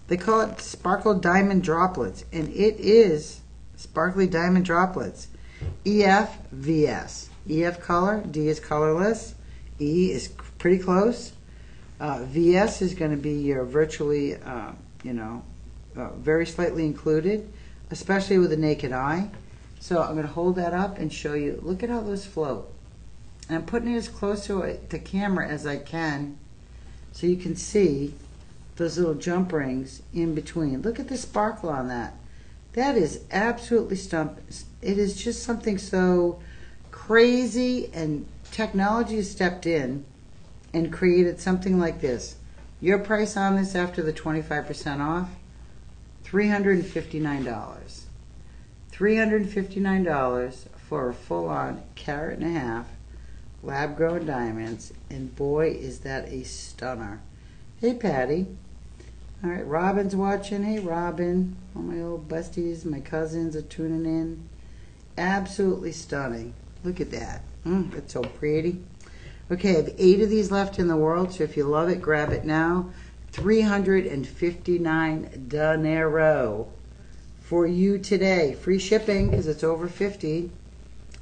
They call it sparkle diamond droplets, and it is sparkly diamond droplets. EFVS. EF color, D is colorless, E is pretty close. VS is going to be your virtually, very slightly included, especially with the naked eye. So I'm going to hold that up and show you. Look at how those float. And I'm putting it as close to the camera as I can so you can see those little jump rings in between. Look at the sparkle on that. That is absolutely it is just something so crazy, and technology has stepped in and created something like this. Your price on this after the 25% off, $359. $359 for a full-on carat and a half lab-grown diamonds, and boy is that a stunner. Hey Patty. All right, Robin's watching. Hey Robin. All my old besties, my cousins are tuning in. Absolutely stunning. Look at that. That's so pretty. Okay, I have 8 of these left in the world, so if you love it, grab it now. $359 dinero for you today. Free shipping because it's over 50.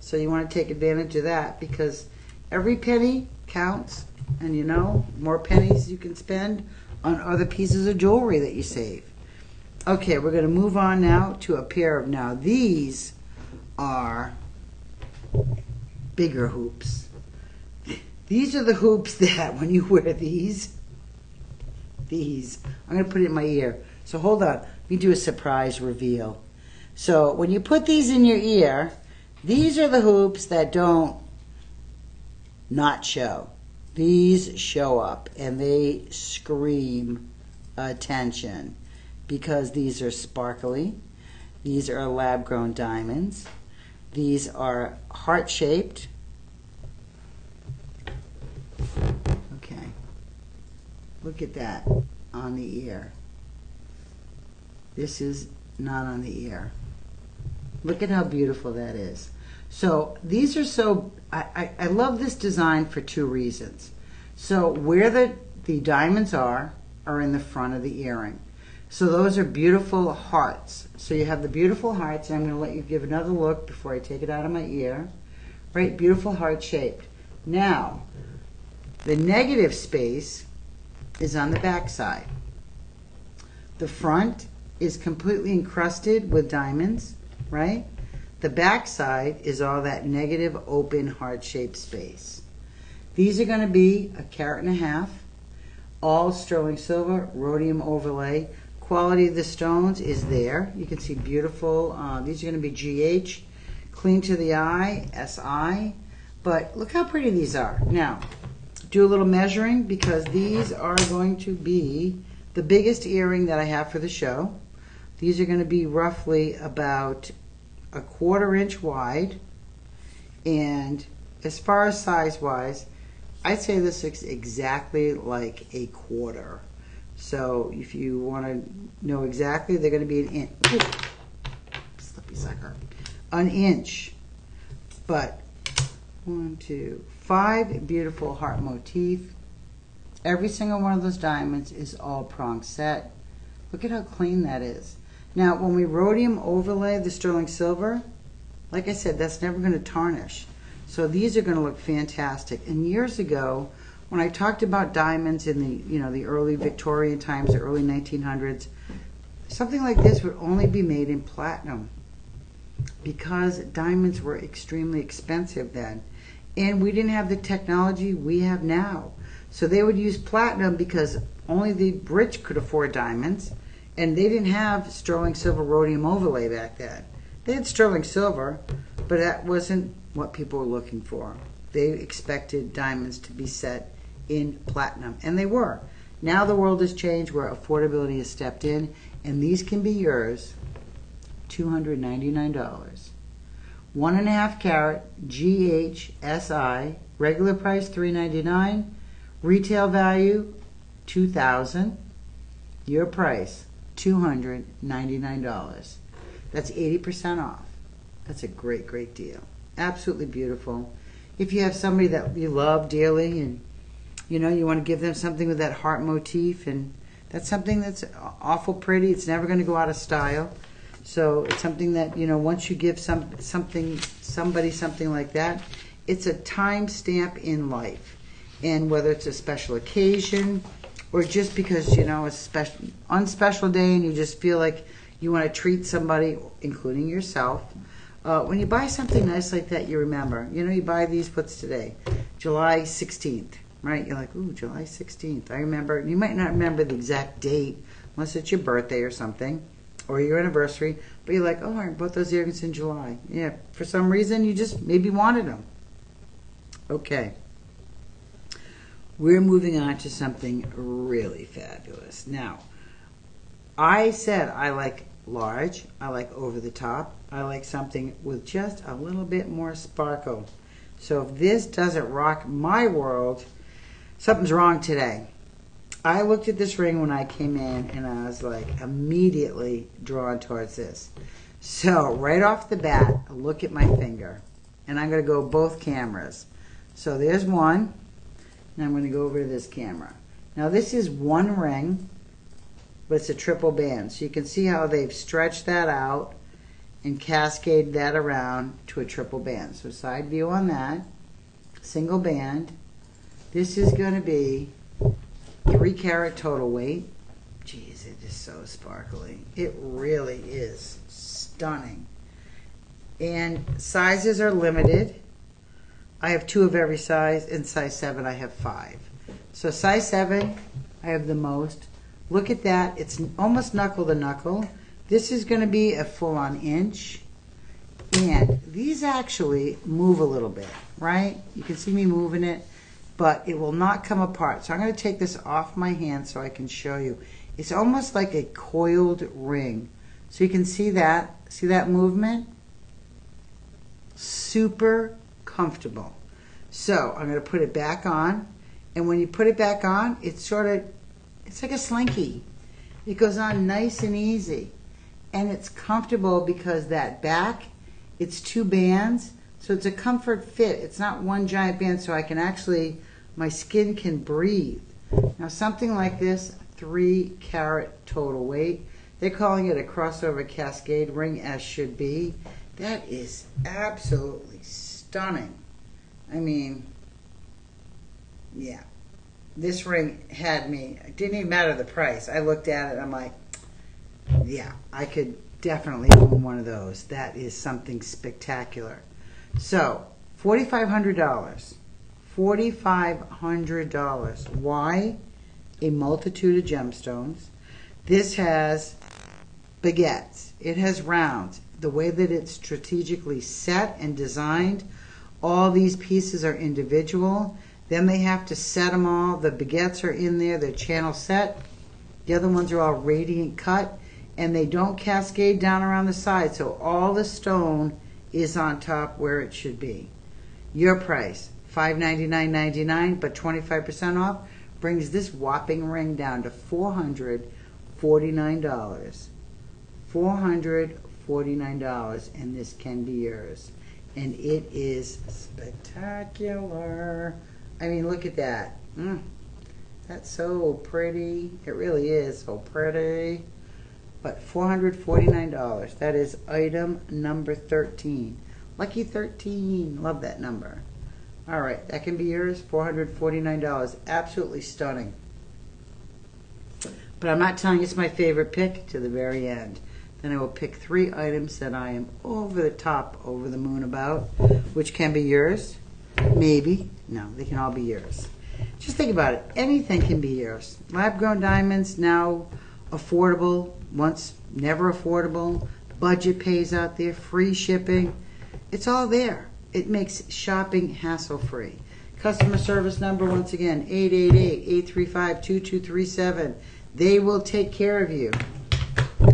So you want to take advantage of that because every penny counts, and more pennies you can spend on other pieces of jewelry that you save. Okay, we're going to move on now to a pair of, now these are bigger hoops. These are the hoops that when you wear these, I'm going to put it in my ear. So hold on, let me do a surprise reveal. So when you put these in your ear, these are the hoops that don't not show. These show up and they scream attention because these are sparkly. These are lab-grown diamonds. These are heart-shaped. Okay. Look at that on the ear. This is not on the ear. Look at how beautiful that is. So these are so, I love this design for 2 reasons. So where the diamonds are in the front of the earring. So those are beautiful hearts. So you have the beautiful hearts, and I'm going to let you give another look before I take it out of my ear. Right, beautiful heart shaped. Now, the negative space is on the back side. The front is completely encrusted with diamonds, right? The back side is all that negative open heart-shaped space. These are going to be a carat and a half, all sterling silver, rhodium overlay. Quality of the stones is there. You can see beautiful. These are going to be GH, clean to the eye, SI. But look how pretty these are. Now, do a little measuring because these are going to be the biggest earring that I have for the show. These are going to be roughly about a 1/4 inch wide, and as far as size wise, I'd say this looks exactly like a 1/4. So if you want to know exactly, they're going to be an inch. Ooh, slippy sucker. An inch. But 1, 2, 5 beautiful heart motif. Every single one of those diamonds is all prong set. Look at how clean that is. Now, when we rhodium overlay the sterling silver, like I said, that's never going to tarnish. So these are going to look fantastic. And years ago, when I talked about diamonds in the, the early Victorian times, the early 1900s, something like this would only be made in platinum because diamonds were extremely expensive then. And we didn't have the technology we have now. So they would use platinum because only the rich could afford diamonds. And they didn't have sterling silver rhodium overlay back then. They had sterling silver, but that wasn't what people were looking for. They expected diamonds to be set in platinum, and they were. Now the world has changed where affordability has stepped in, and these can be yours, $299. 1.5 carat GHSI, regular price $399, retail value $2,000, your price $299. That's 80% off. That's a great, great deal. Absolutely beautiful. If you have somebody that you love dearly and you want to give them something with that heart motif, and that's something that's awful pretty. It's never going to go out of style. So it's something that, once you give somebody something like that, it's a time stamp in life. And whether it's a special occasion or just because, a special day and you just feel like you want to treat somebody, including yourself, when you buy something nice like that, you remember. You buy these, what's today? July 16th, right? You're like, ooh, July 16th. I remember. You might not remember the exact date unless it's your birthday or something or your anniversary, but you're like, oh, I bought those earrings in July. Yeah, for some reason you just maybe wanted them. Okay. We're moving on to something really fabulous. Now, I said I like large, I like over the top, I like something with just a little bit more sparkle. So if this doesn't rock my world, something's wrong today. I looked at this ring when I came in and I was like immediately drawn towards this. So right off the bat, look at my finger. And I'm going to go both cameras. So there's one. And I'm going to go over to this camera. Now this is one ring, but it's a triple band. So you can see how they've stretched that out and cascaded that around to a triple band. So side view on that, single band. This is going to be 3 carat total weight. Jeez, it is so sparkly. It really is stunning. And sizes are limited. I have 2 of every size. In size 7, I have 5. So size 7, I have the most. Look at that. It's almost knuckle to knuckle. This is going to be a full-on inch. And these actually move a little bit, right? You can see me moving it, but it will not come apart. So I'm going to take this off my hand so I can show you. It's almost like a coiled ring. So you can see that. See that movement? Super comfortable. So I'm going to put it back on. And when you put it back on, it's like a slinky. It goes on nice and easy. And it's comfortable because that back, it's 2 bands. So it's a comfort fit. It's not one giant band, so I can actually, my skin can breathe. Now something like this, 3 carat total weight. They're calling it a crossover cascade ring, as should be. That is absolutely stunning. I mean, yeah. This ring had me, it didn't even matter the price. I looked at it and I'm like, yeah, I could definitely own one of those. That is something spectacular. So, $4,500. $4,500. Why? A multitude of gemstones. This has baguettes. It has rounds. The way that it's strategically set and designed, all these pieces are individual. Then they have to set them all. The baguettes are in there. They're channel set. The other ones are all radiant cut. And they don't cascade down around the side. So all the stone is on top where it should be. Your price, $599.99, but 25% off brings this whopping ring down to $449. $449, and this can be yours. And it is spectacular. I mean, look at that. That's so pretty. It really is so pretty. But $449. That is item number 13. Lucky 13. Love that number. All right, that can be yours. $449. Absolutely stunning. But I'm not telling you it's my favorite pick to the very end. Then I will pick 3 items that I am over the top, over the moon about, which can be yours. Maybe. No, they can all be yours. Just think about it. Anything can be yours. Lab-grown diamonds, now affordable, once never affordable. Budget pays out there, free shipping. It's all there. It makes shopping hassle-free. Customer service number, once again, 888-835-2237. They will take care of you.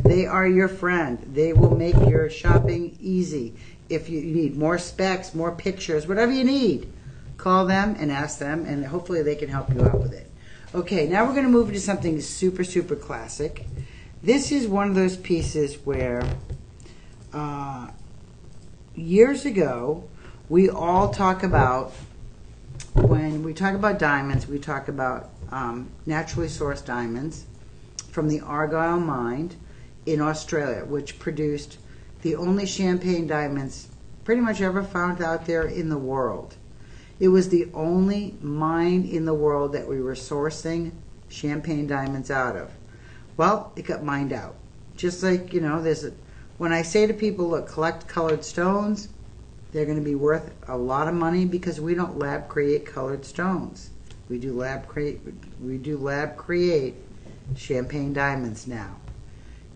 They are your friend. They will make your shopping easy. If you need more specs, more pictures, whatever you need, call them and ask them, and hopefully they can help you out with it. Okay, now we're going to move into something super, super classic. This is one of those pieces where years ago, we all talk about, when we talk about diamonds, we talk about naturally sourced diamonds from the Argyle mine in Australia, which produced the only champagne diamonds pretty much ever found out there in the world. It was the only mine in the world that we were sourcing champagne diamonds out of. Well, it got mined out. Just like, when I say to people, look, collect colored stones, they're going to be worth a lot of money because we don't lab create colored stones. We do lab create champagne diamonds now.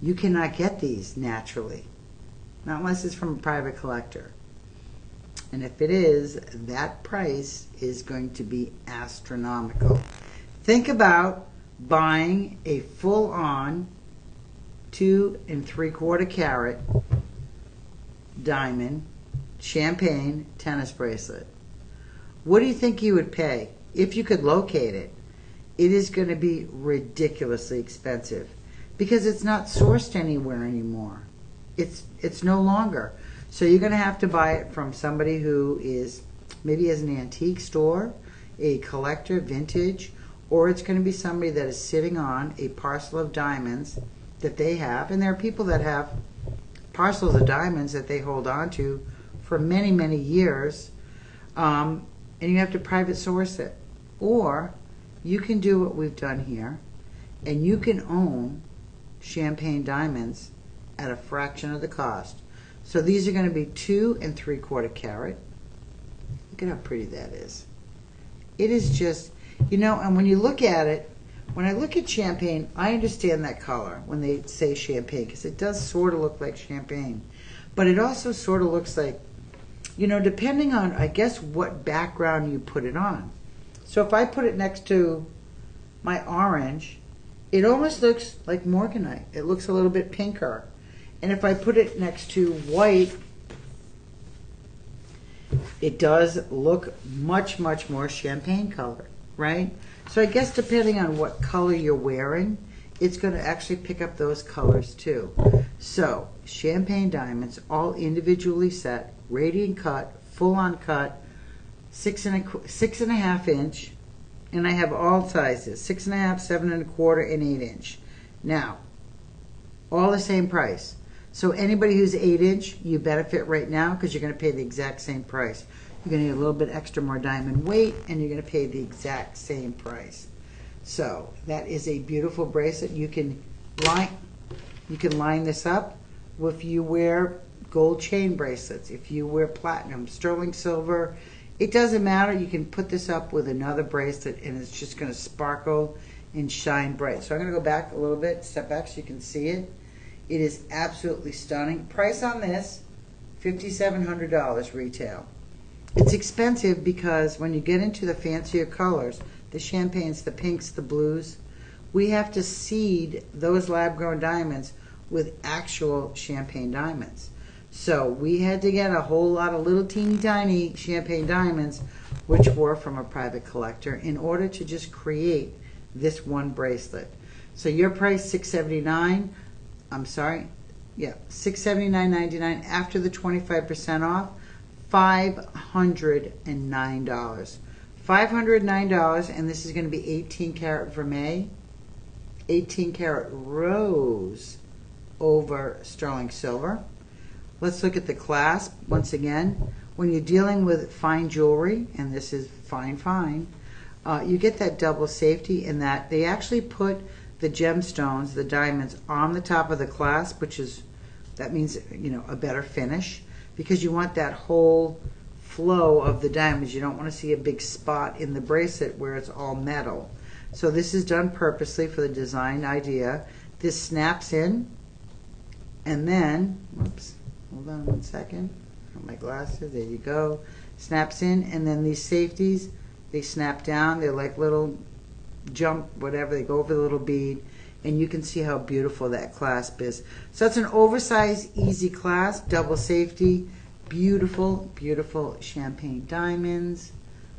You cannot get these naturally, not unless it's from a private collector. And if it is, that price is going to be astronomical. Think about buying a full-on 2 3/4 carat diamond champagne tennis bracelet. What do you think you would pay if you could locate it? It is going to be ridiculously expensive because it's not sourced anywhere anymore. It's no longer. So you're going to have to buy it from somebody who is maybe as an antique store, a collector, vintage, or it's going to be somebody that is sitting on a parcel of diamonds that they have. And there are people that have parcels of diamonds that they hold on to for many, many years. And you have to private source it. Or you can do what we've done here, and you can own champagne diamonds at a fraction of the cost. So these are going to be 2 3/4 carat. Look at how pretty that is. It is just, and when you look at it, when I look at champagne, I understand that color when they say champagne, because it does sort of look like champagne. But it also sort of looks like, depending on, I guess, what background you put it on. So if I put it next to my orange, it almost looks like morganite. It looks a little bit pinker. And if I put it next to white, it does look much, much more champagne colored, right? So I guess depending on what color you're wearing, it's going to actually pick up those colors too. So champagne diamonds, all individually set, radiant cut, full on cut, 6.5 inch, and I have all sizes, 6.5, 7.25, and 8 inch. Now, all the same price. So anybody who's 8 inch, you benefit right now because you're going to pay the exact same price. You're going to get a little bit extra more diamond weight, and you're going to pay the exact same price. So that is a beautiful bracelet. You can line this up if you wear gold chain bracelets, if you wear platinum, sterling silver. It doesn't matter. You can put this up with another bracelet, and it's just going to sparkle and shine bright. So I'm going to go back a little bit, step back so you can see it. It is absolutely stunning. Price on this, $5,700 retail. It's expensive because when you get into the fancier colors, the champagnes, the pinks, the blues, we have to seed those lab-grown diamonds with actual champagne diamonds. So we had to get a whole lot of little teeny tiny champagne diamonds, which were from a private collector, in order to just create this one bracelet. So your price, $679. I'm sorry, yeah, $679.99 after the 25% off, $509. $509, and this is going to be 18 karat vermeil, 18 karat rose over sterling silver. Let's look at the clasp once again. When you're dealing with fine jewelry, and this is fine, you get that double safety in that they actually put the gemstones, the diamonds, on the top of the clasp, that means, a better finish, because you want that whole flow of the diamonds. You don't want to see a big spot in the bracelet where it's all metal. So this is done purposely for the design idea. This snaps in, and then, whoops, hold on one second. My glasses, there you go. Snaps in, and then these safeties, they snap down. They're like little jump, whatever, they go over the little bead, and you can see how beautiful that clasp is. So it's an oversized, easy clasp, double safety, beautiful, beautiful champagne diamonds.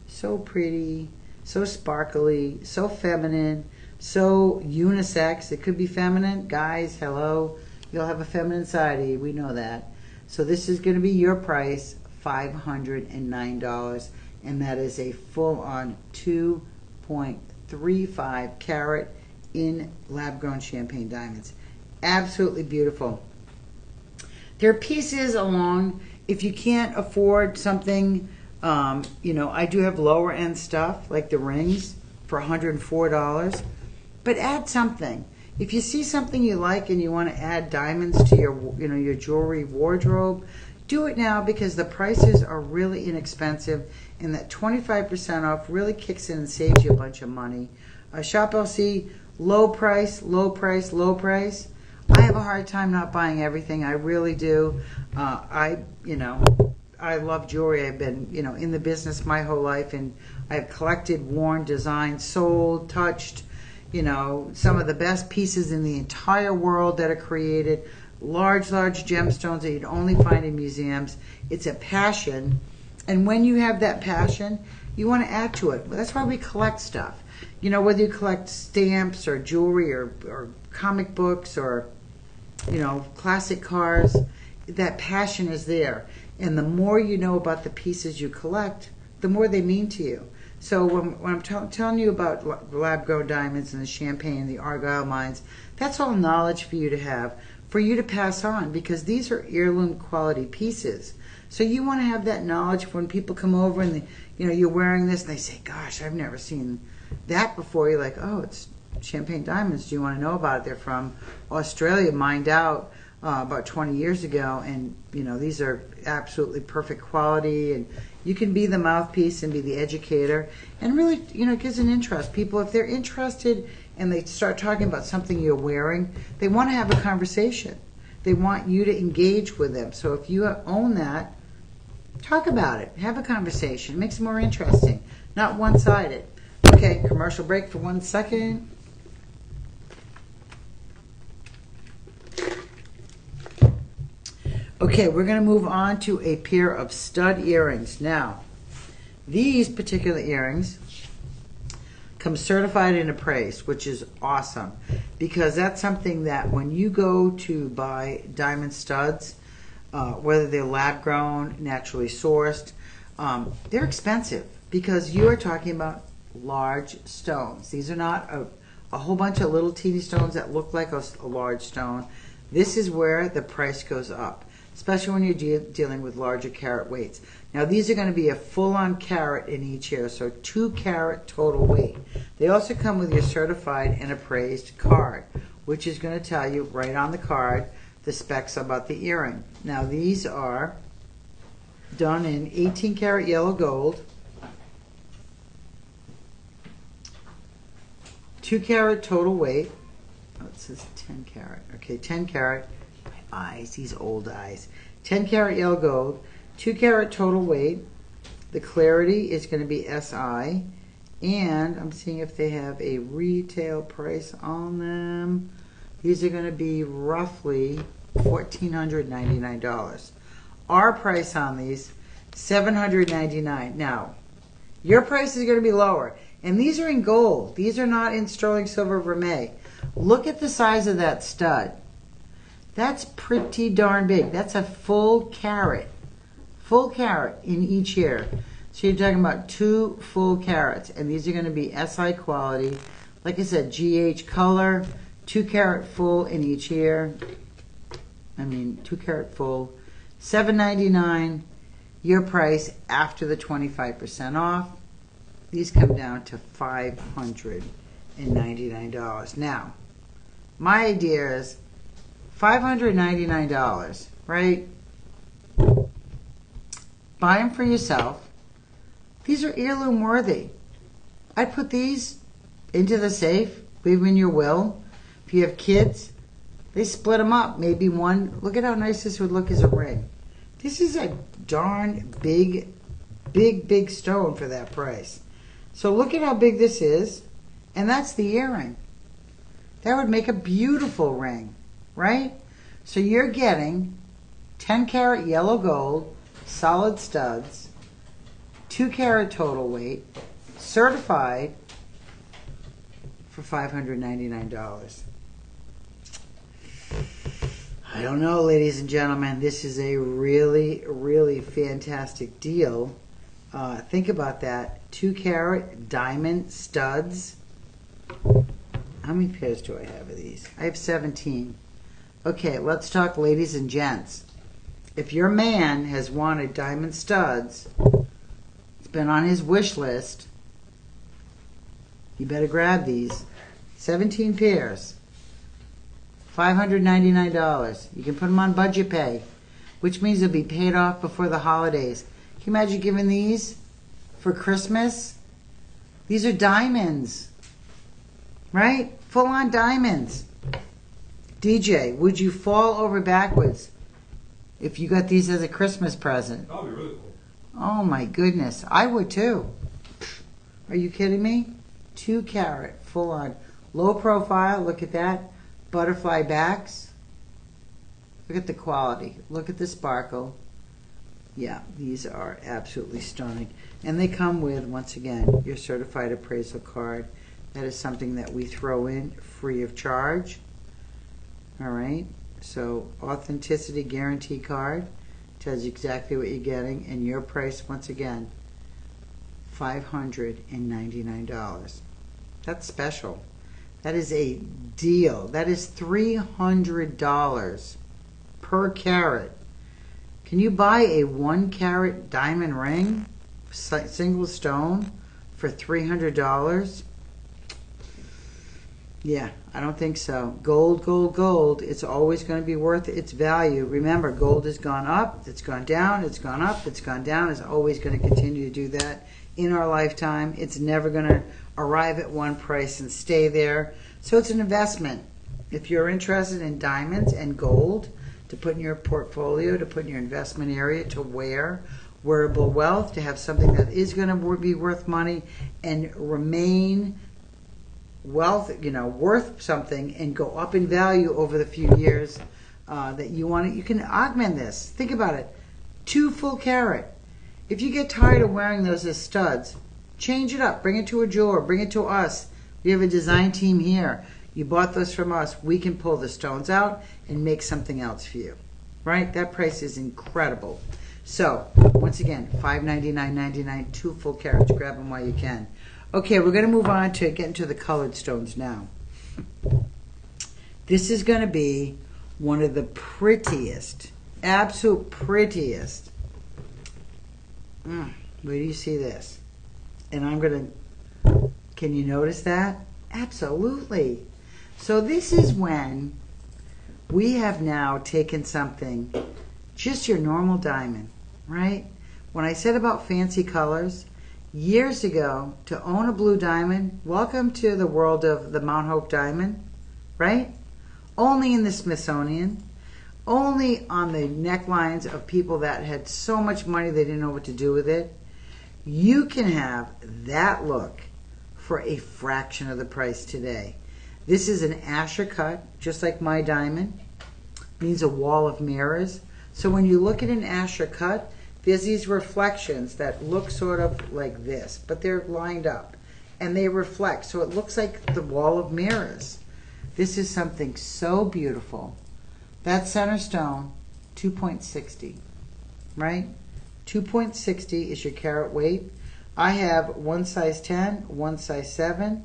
So pretty, so sparkly, so feminine, so unisex. It could be feminine. Guys, hello. You'll have a feminine side, we know that. So this is going to be your price, $509, and that is a full-on 2.35 carat in lab-grown champagne diamonds. Absolutely beautiful. There are pieces along, if you can't afford something You know, I do have lower end stuff like the rings for $104, but add something. If you see something you like and you want to add diamonds to your, you know, your jewelry wardrobe, do it now because the prices are really inexpensive, and that 25% off really kicks in and saves you a bunch of money. Shop LC, low price, low price, low price. I have a hard time not buying everything. I really do. You know, I love jewelry. I've been, you know, in the business my whole life, and I've collected, worn, designed, sold, touched, you know, some of the best pieces in the entire world that are created. Large gemstones that you'd only find in museums. It's a passion, and when you have that passion, you want to add to it. That's why we collect stuff. You know, whether you collect stamps or jewelry or comic books or, you know, classic cars, that passion is there. And the more you know about the pieces you collect, the more they mean to you. So when I'm telling you about lab-grown diamonds and the Champagne and the Argyle mines, that's all knowledge for you to have, for you to pass on, because these are heirloom quality pieces. So you want to have that knowledge for when people come over and you know, you're wearing this and they say, gosh, I've never seen that before. You're like, oh, it's Champagne diamonds. Do you want to know about it? They're from Australia, mined out about 20 years ago, and you know, these are absolutely perfect quality, and you can be the mouthpiece and be the educator, and really, you know, it gives an interest. People, if they're interested and they start talking about something you're wearing, they want to have a conversation. They want you to engage with them. So if you own that, talk about it. Have a conversation. It makes it more interesting, not one-sided. Okay, commercial break for 1 second. Okay, we're going to move on to a pair of stud earrings. Now, these particular earrings come certified and appraised, which is awesome, because that's something that when you go to buy diamond studs, whether they're lab grown, naturally sourced, they're expensive because you are talking about large stones. These are not a whole bunch of little teeny stones that look like a large stone. This is where the price goes up, especially when you're dealing with larger carat weights. Now these are going to be a full-on carat in each ear, so 2 carat total weight. They also come with your certified and appraised card, which is going to tell you right on the card the specs about the earring. Now these are done in 18 karat yellow gold, 2 carat total weight. Oh, it says 10 carat. Okay, 10 carat. My eyes, these old eyes. 10 karat yellow gold, 2 carat total weight. The clarity is going to be SI, and I'm seeing if they have a retail price on them. These are going to be roughly $1,499. Our price on these, $799. Now, your price is going to be lower, and these are in gold. These are not in sterling silver vermeil. Look at the size of that stud. That's pretty darn big. That's a full carat in each ear. So you're talking about 2 full carats, and these are going to be SI quality. Like I said, GH color, 2 carat full in each ear. 2 carat full. $799. Your price after the 25% off. These come down to $599. Now, my idea is $599, right? Buy them for yourself. These are heirloom worthy. I'd put these into the safe, leave them in your will. If you have kids, they split them up. Maybe one, look at how nice this would look as a ring. This is a darn big stone for that price. So look at how big this is, and that's the earring. That would make a beautiful ring, right? So you're getting 10 karat yellow gold, solid studs, 2 carat total weight, certified for $599. I don't know, ladies and gentlemen. This is a really fantastic deal. Think about that. 2 carat diamond studs. How many pairs do I have of these? I have 17. Okay, let's talk ladies and gents. If your man has wanted diamond studs It's been on his wish list. You better grab these. 17 pairs. $599. You can put them on budget pay, which means they'll be paid off before the holidays. Can you imagine giving these for Christmas? These are diamonds, right? Full-on diamonds. DJ, would you fall over backwards if you got these as a Christmas present? That would be really cool. Oh my goodness, I would too. Are you kidding me? 2 carat, full-on, low profile. Look at that. Butterfly backs. Look at the quality. Look at the sparkle. Yeah, these are absolutely stunning. And they come with, once again, your certified appraisal card. That is something that we throw in free of charge. All right. So, authenticity guarantee card tells you exactly what you're getting. And your price, once again, $599. That's special. That is a deal. That is $300 per carat. Can you buy a 1 carat diamond ring, single stone, for $300? Yeah, I don't think so. Gold, gold, gold. It's always going to be worth its value. Remember, gold has gone up, it's gone down, it's gone up, it's gone down. It's always going to continue to do that in our lifetime. It's never going to arrive at one price and stay there. So it's an investment. If you're interested in diamonds and gold to put in your portfolio, to put in your investment area, to wear wearable wealth, to have something that is going to be worth money and remain wealth, worth something and go up in value over the few years that you want it, you can augment this. Think about it. 2 full carat. If you get tired of wearing those as studs, change it up. Bring it to a jeweler. Bring it to us. We have a design team here. You bought those from us. We can pull the stones out and make something else for you. Right? That price is incredible. So, once again, $599.99, 2 full carats. Grab them while you can. Okay, we're going to move on to get into the colored stones now. This is going to be one of the prettiest, absolute prettiest. Where do you see this? And I'm going to, can you notice that? Absolutely. So this is when we have now taken something, just your normal diamond, right? When I said about fancy colors, years ago, to own a blue diamond, welcome to the world of the Mount Hope diamond, right? Only in the Smithsonian, only on the necklines of people that had so much money they didn't know what to do with it. You can have that look for a fraction of the price today. This is an Asher cut, just like my diamond. Means a wall of mirrors. So when you look at an Asher cut, there's these reflections that look sort of like this, but they're lined up and they reflect. So it looks like the wall of mirrors. This is something so beautiful. That center stone, 2.60, right? 2.60 is your carat weight. I have one size 10, one size 7,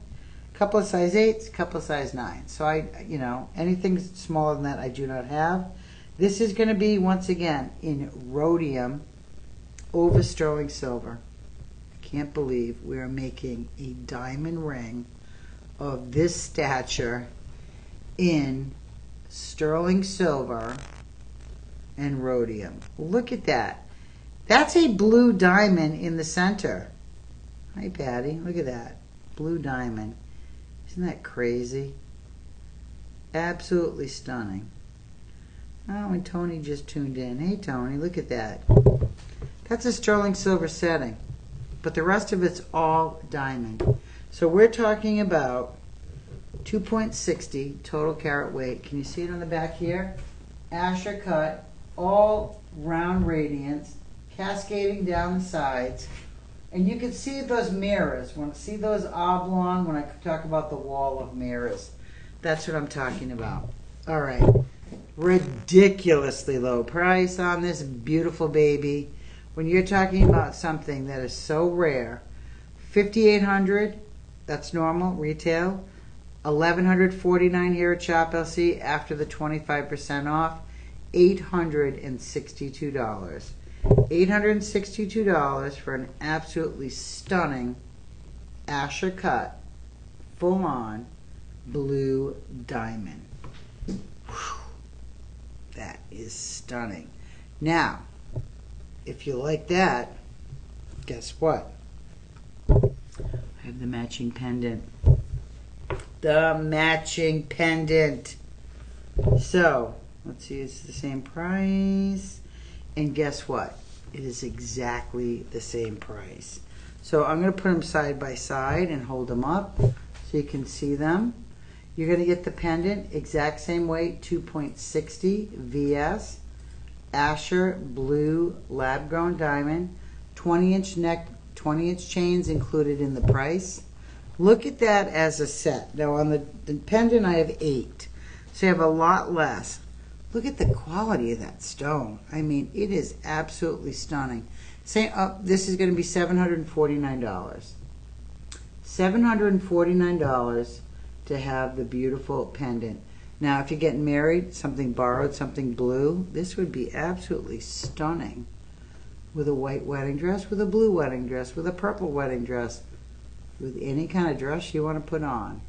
a couple of size 8s, a couple of size 9. So anything smaller than that I do not have. This is going to be, once again, in rhodium over sterling silver. I can't believe we are making a diamond ring of this stature in sterling silver and rhodium. Look at that. That's a blue diamond in the center. Hi, Patty. Look at that. Blue diamond. Isn't that crazy? Absolutely stunning. Oh, and Tony just tuned in. Hey, Tony, look at that. That's a sterling silver setting, but the rest of it's all diamond. So we're talking about 2.60 total carat weight. Can you see it on the back here? Asher cut, all round radiance, cascading down the sides. And you can see those mirrors. See those oblong when I talk about the wall of mirrors. That's what I'm talking about. All right. Ridiculously low price on this beautiful baby. When you're talking about something that is so rare, $5,800, that's normal, retail. $1,149 here at Shop LC after the 25% off, $862. $862 for an absolutely stunning Asher cut, full on blue diamond. Whew. That is stunning. Now, if you like that, guess what? I have the matching pendant. The matching pendant. So, let's see, it's the same price. And guess what? It is exactly the same price. So I'm going to put them side by side and hold them up so you can see them. You're going to get the pendant, exact same weight, 2.60 VS. Asher blue lab-grown diamond, 20-inch neck, 20-inch chains included in the price. Look at that as a set. Now on the pendant I have 8, so you have a lot less. Look at the quality of that stone. I mean, it is absolutely stunning. Say, this is going to be $749. $749 to have the beautiful pendant. Now, if you're getting married, something borrowed, something blue, this would be absolutely stunning. With a white wedding dress, with a blue wedding dress, with a purple wedding dress, with any kind of dress you want to put on.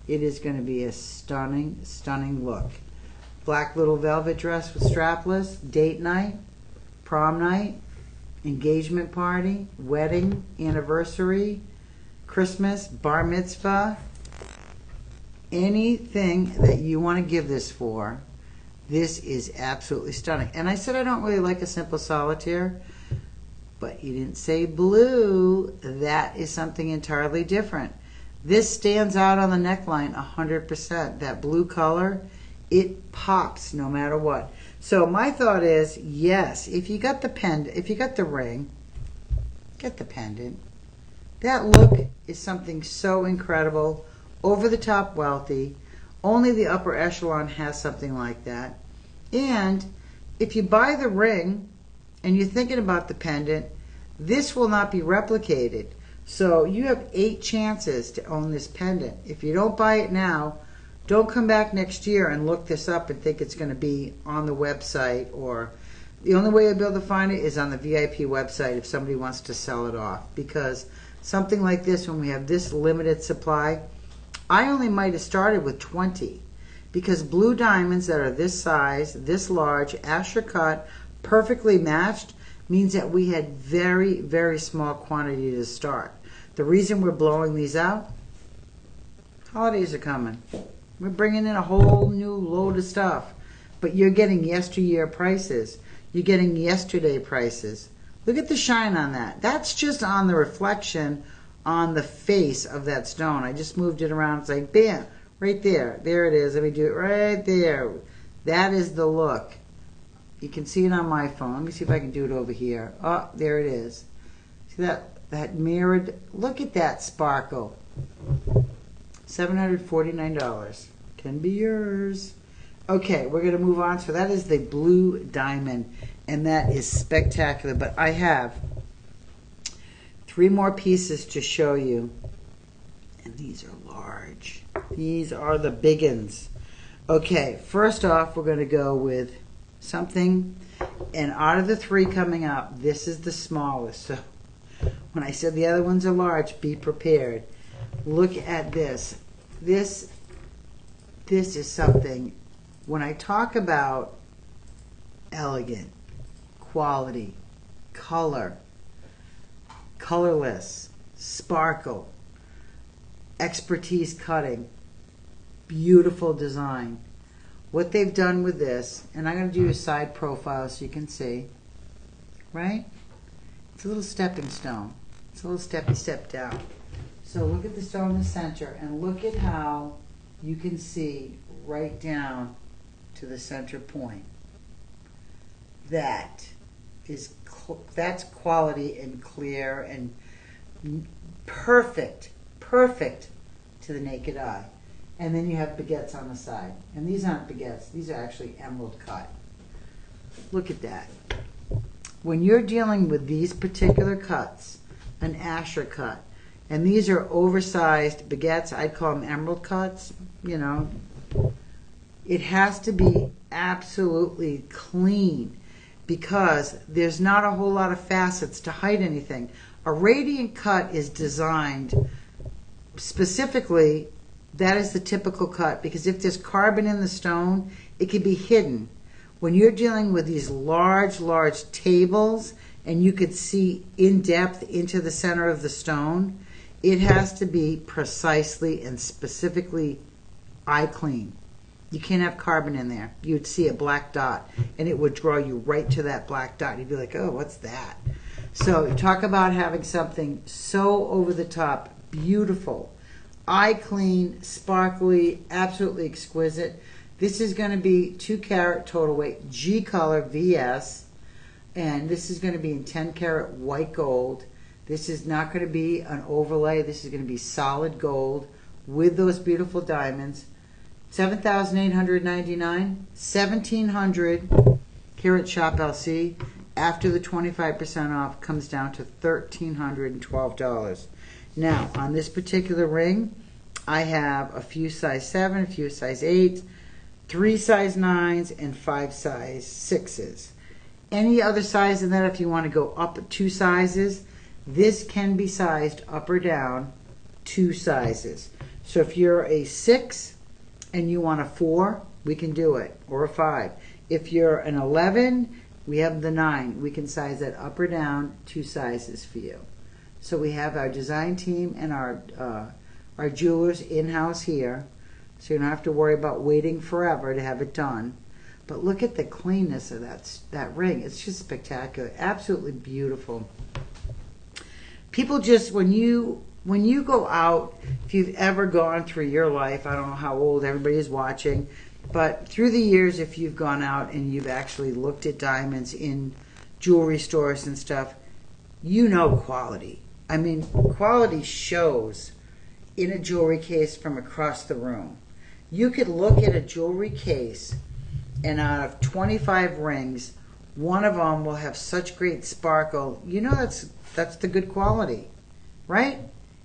It is going to be a stunning, stunning look. Black little velvet dress with strapless, date night, prom night, engagement party, wedding, anniversary, Christmas, bar mitzvah, anything that you want to give this for, this is absolutely stunning. And I said I don't really like a simple solitaire, but you didn't say blue. That is something entirely different. This stands out on the neckline 100%. That blue color, it pops no matter what. So my thought is, yes, if you got the pendant, if you got the ring, get the pendant. That look is something so incredible, over the top wealthy. Only the upper echelon has something like that. And if you buy the ring and you're thinking about the pendant, this will not be replicated. So you have 8 chances to own this pendant. If you don't buy it now, don't come back next year and look this up and think it's going to be on the website, or the only way you'll be able to find it is on the VIP website if somebody wants to sell it off. Because something like this, when we have this limited supply, I only might have started with 20, because blue diamonds that are this size, this large, Asher cut, perfectly matched, means that we had very, very small quantity to start. The reason we're blowing these out, holidays are coming. We're bringing in a whole new load of stuff. But you're getting yesteryear prices. You're getting yesterday prices. Look at the shine on that. That's just on the reflection on the face of that stone. I just moved it around. It's like, bam, right there. There it is. Let me do it right there. That is the look. You can see it on my phone. Let me see if I can do it over here. Oh, there it is. See that mirrored? Look at that sparkle. $749. Can be yours. Okay, we're going to move on. So that is the blue diamond, and that is spectacular. But I have 3 more pieces to show you, and these are large. These are the big uns. Okay, first off, we're going to go with something, and out of the 3 coming up, this is the smallest. So when I said the other ones are large, be prepared. Look at this. This is something, when I talk about elegant, quality, color, colorless, sparkle, expertise cutting, beautiful design. What they've done with this, and I'm going to do a side profile so you can see, right? It's a little stepping stone. It's a little steppy step down. So look at the stone in the center, and look at how you can see right down to the center point. That is, that's quality and clear and perfect to the naked eye. And then you have baguettes on the side. And these aren't baguettes, these are actually emerald cut. Look at that. When you're dealing with these particular cuts, an Asher cut, and these are oversized baguettes, I'd call them emerald cuts, you know, it has to be absolutely clean, because there's not a whole lot of facets to hide anything. A radiant cut is designed specifically, that is the typical cut, because if there's carbon in the stone, it can be hidden. When you're dealing with these large tables and you could see in depth into the center of the stone, it has to be precisely and specifically eye clean. You can't have carbon in there. You'd see a black dot and it would draw you right to that black dot. You'd be like, oh, what's that? So talk about having something so over the top, beautiful, eye clean, sparkly, absolutely exquisite. This is going to be 2 carat total weight, G color VS, and this is going to be in 10 carat white gold. This is not going to be an overlay. This is going to be solid gold with those beautiful diamonds. $7,899, $1,700 here at Shop LC. After the 25% off, comes down to $1,312. Now, on this particular ring, I have a few size 7, a few size 8, 3 size 9s, and 5 size 6s. Any other size than that, if you want to go up 2 sizes, this can be sized up or down 2 sizes. So if you're a 6 and you want a 4, we can do it, or a 5. If you're an 11, we have the 9. We can size that up or down 2 sizes for you. So we have our design team and our jewelers in-house here, so you don't have to worry about waiting forever to have it done. But look at the cleanness of that ring. It's just spectacular, absolutely beautiful. People just, when you go out, if you've ever gone through your life, I don't know how old everybody is watching, but through the years, if you've gone out and you've actually looked at diamonds in jewelry stores and stuff, you know quality. I mean, quality shows in a jewelry case from across the room. You could look at a jewelry case, and out of 25 rings, one of them will have such great sparkle. You know that's the good quality, right?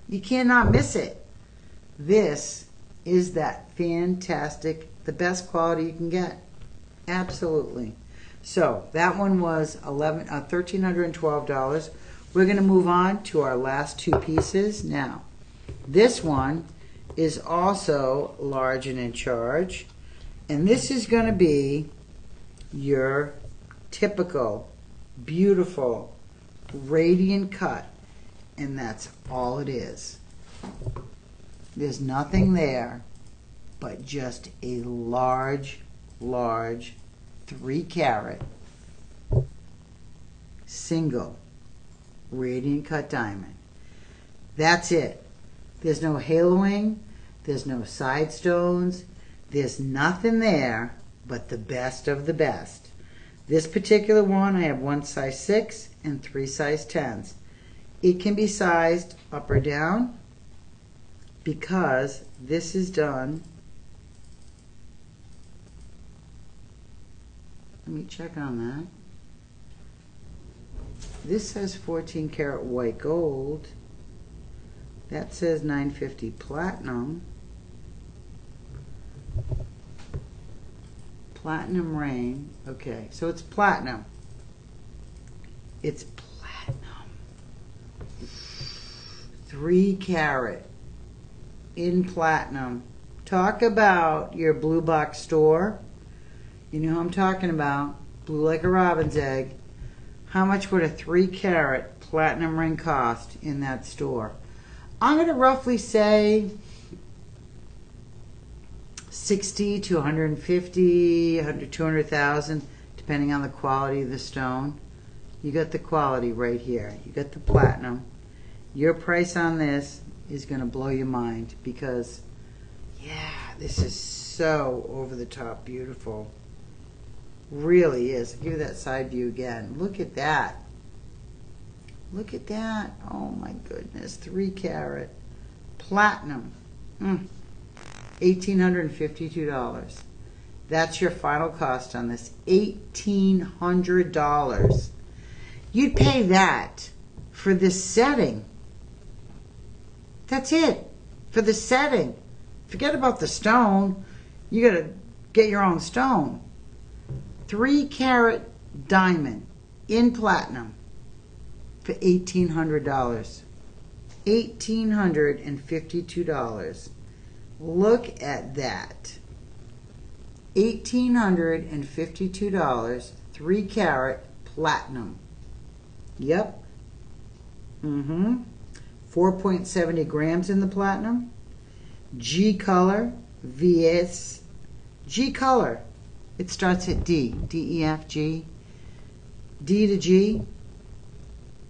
You cannot miss it. This is that fantastic, the best quality you can get. Absolutely. So that one was $1,312. We're going to move on to our last 2 pieces. Now, this one is also large and in charge. And this is going to be your typical, beautiful, radiant cut. And that's all it is. There's nothing there but just a large 3 carat single radiant cut diamond. That's it. There's no haloing, there's no side stones, there's nothing there but the best of the best. This particular one, I have 1 size 6 and 3 size 10s. It can be sized up or down because this is done. Let me check on that. This says 14 karat white gold. That says 950 platinum. Platinum ring. Okay, so it's platinum. It's platinum. 3 carat in platinum. Talk about your blue box store. You know who I'm talking about. Blue like a robin's egg. How much would a 3 carat platinum ring cost in that store? I'm going to roughly say 60 to 150, 100, 200,000, depending on the quality of the stone. You got the quality right here. You got the platinum. Your price on this is going to blow your mind because, yeah, this is so over the top beautiful. Really is. I'll give you that side view again. Look at that. Look at that. Oh my goodness. 3 carat platinum. $1,852. That's your final cost on this. $1,800. You'd pay that for this setting. That's it. For the setting. Forget about the stone. You got to get your own stone. 3 carat diamond in platinum for $1,800. $1,852. Look at that. $1,852, 3 carat platinum. Yep. 4.70 grams in the platinum. G color, VS. G color. It starts at D. D, E, F, G. D to G.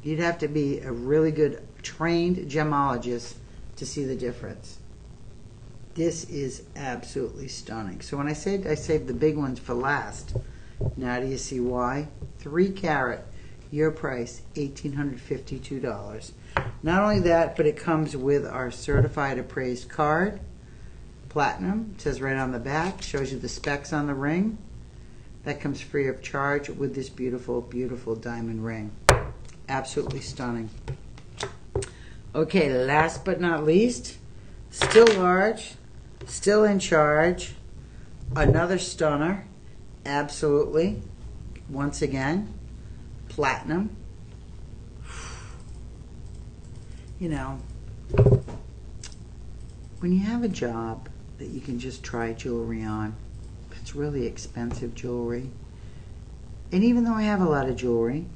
You'd have to be a really good trained gemologist to see the difference. This is absolutely stunning. So when I said I saved the big ones for last, now do you see why? 3 carat, your price, $1,852. Not only that, but it comes with our certified appraised card, platinum. It says right on the back, shows you the specs on the ring. That comes free of charge with this beautiful, beautiful diamond ring. Absolutely stunning. Okay, last but not least, still large, still in charge, another stunner, absolutely, once again, platinum. You know, when you have a job that you can just try jewelry on, it's really expensive jewelry. And even though I have a lot of jewelry,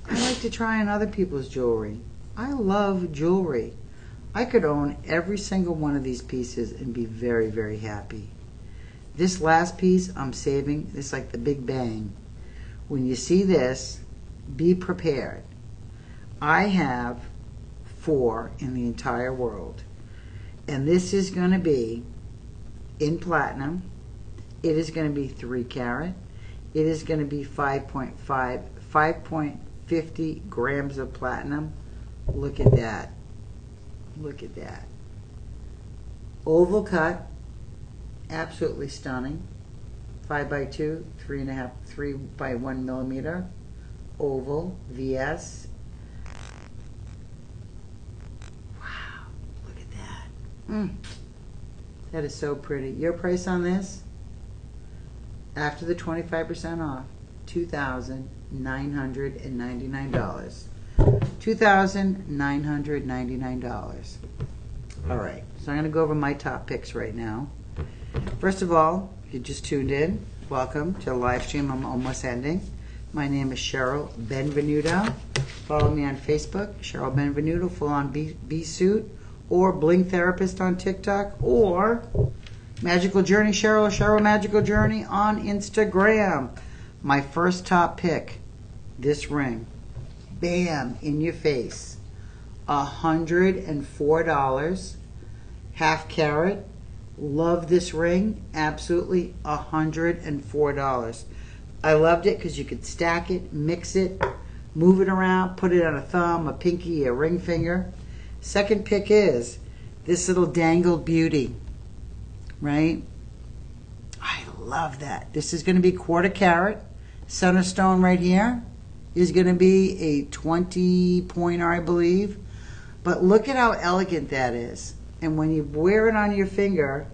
I like to try on other people's jewelry. I love jewelry. I could own every single one of these pieces and be very, very happy. This last piece I'm saving. It's like the Big Bang. When you see this, be prepared. I have 4 in the entire world. And this is going to be in platinum. It is going to be 3 carat. It is going to be 5.50 grams of platinum. Look at that. Look at that. Oval cut. Absolutely stunning. 5 by 2, 3.5, 3 by 1 millimeter. Oval, VS. Wow, look at that. That is so pretty. Your price on this, after the 25% off, $2,999. $2,999. All right, so I'm going to go over my top picks right now. First of all, if you just tuned in, welcome to the live stream. I'm almost ending. My name is Cheryl Benvenuto. Follow me on Facebook, Cheryl Benvenuto, full on bee suit, or Bling Therapist on TikTok, or Magical Journey Cheryl, Cheryl Magical Journey on Instagram. My first top pick, this ring. Bam, in your face. $104, half carat. Love this ring, absolutely $104. I loved it because you could stack it, mix it, move it around, put it on a thumb, a pinky, a ring finger. Second pick is this little dangled beauty, right? I love that. This is going to be 1/4 carat. Center stone right here is going to be a 20 pointer, I believe. But look at how elegant that is. And when you wear it on your finger,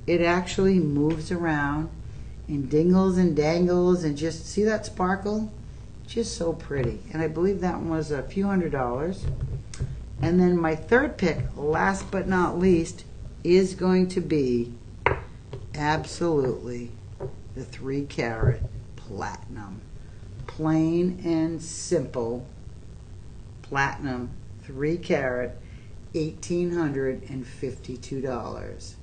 it actually moves around and dingles and dangles and just, see that sparkle? Just so pretty. And I believe that one was a few $100s. And then my third pick, last but not least, is going to be absolutely the 3 carat platinum. Plain and simple platinum, 3 carat, $1,852.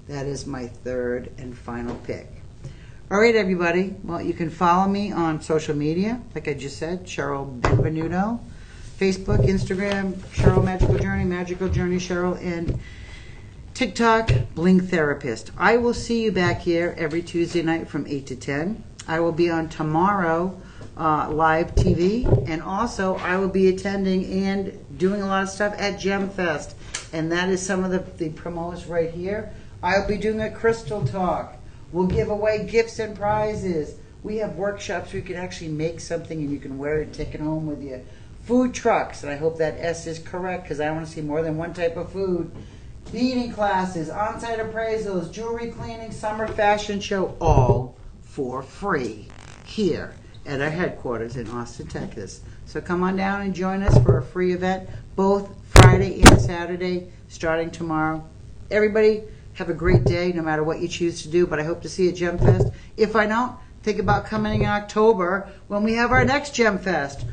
That is my third and final pick. All right, everybody. Well, you can follow me on social media, like I just said, Cheryl Benvenuto. Facebook, Instagram, Cheryl Magical Journey Cheryl, and TikTok, Bling Therapist. I will see you back here every Tuesday night from 8 to 10. I will be on tomorrow live TV, and also I will be attending and doing a lot of stuff at Gem Fest, and that is some of the promos right here. I'll be doing a crystal talk. We'll give away gifts and prizes. We have workshops where you can actually make something and you can wear it and take it home with you. Food trucks, and I hope that S is correct because I want to see more than one type of food. Beading classes, on-site appraisals, jewelry cleaning, summer fashion show, all for free. here at our headquarters in Austin, Texas. So come on down and join us for a free event, both Friday and Saturday, starting tomorrow. Everybody, have a great day, no matter what you choose to do, but I hope to see you at Gem Fest. If I don't, think about coming in October when we have our next Gem Fest.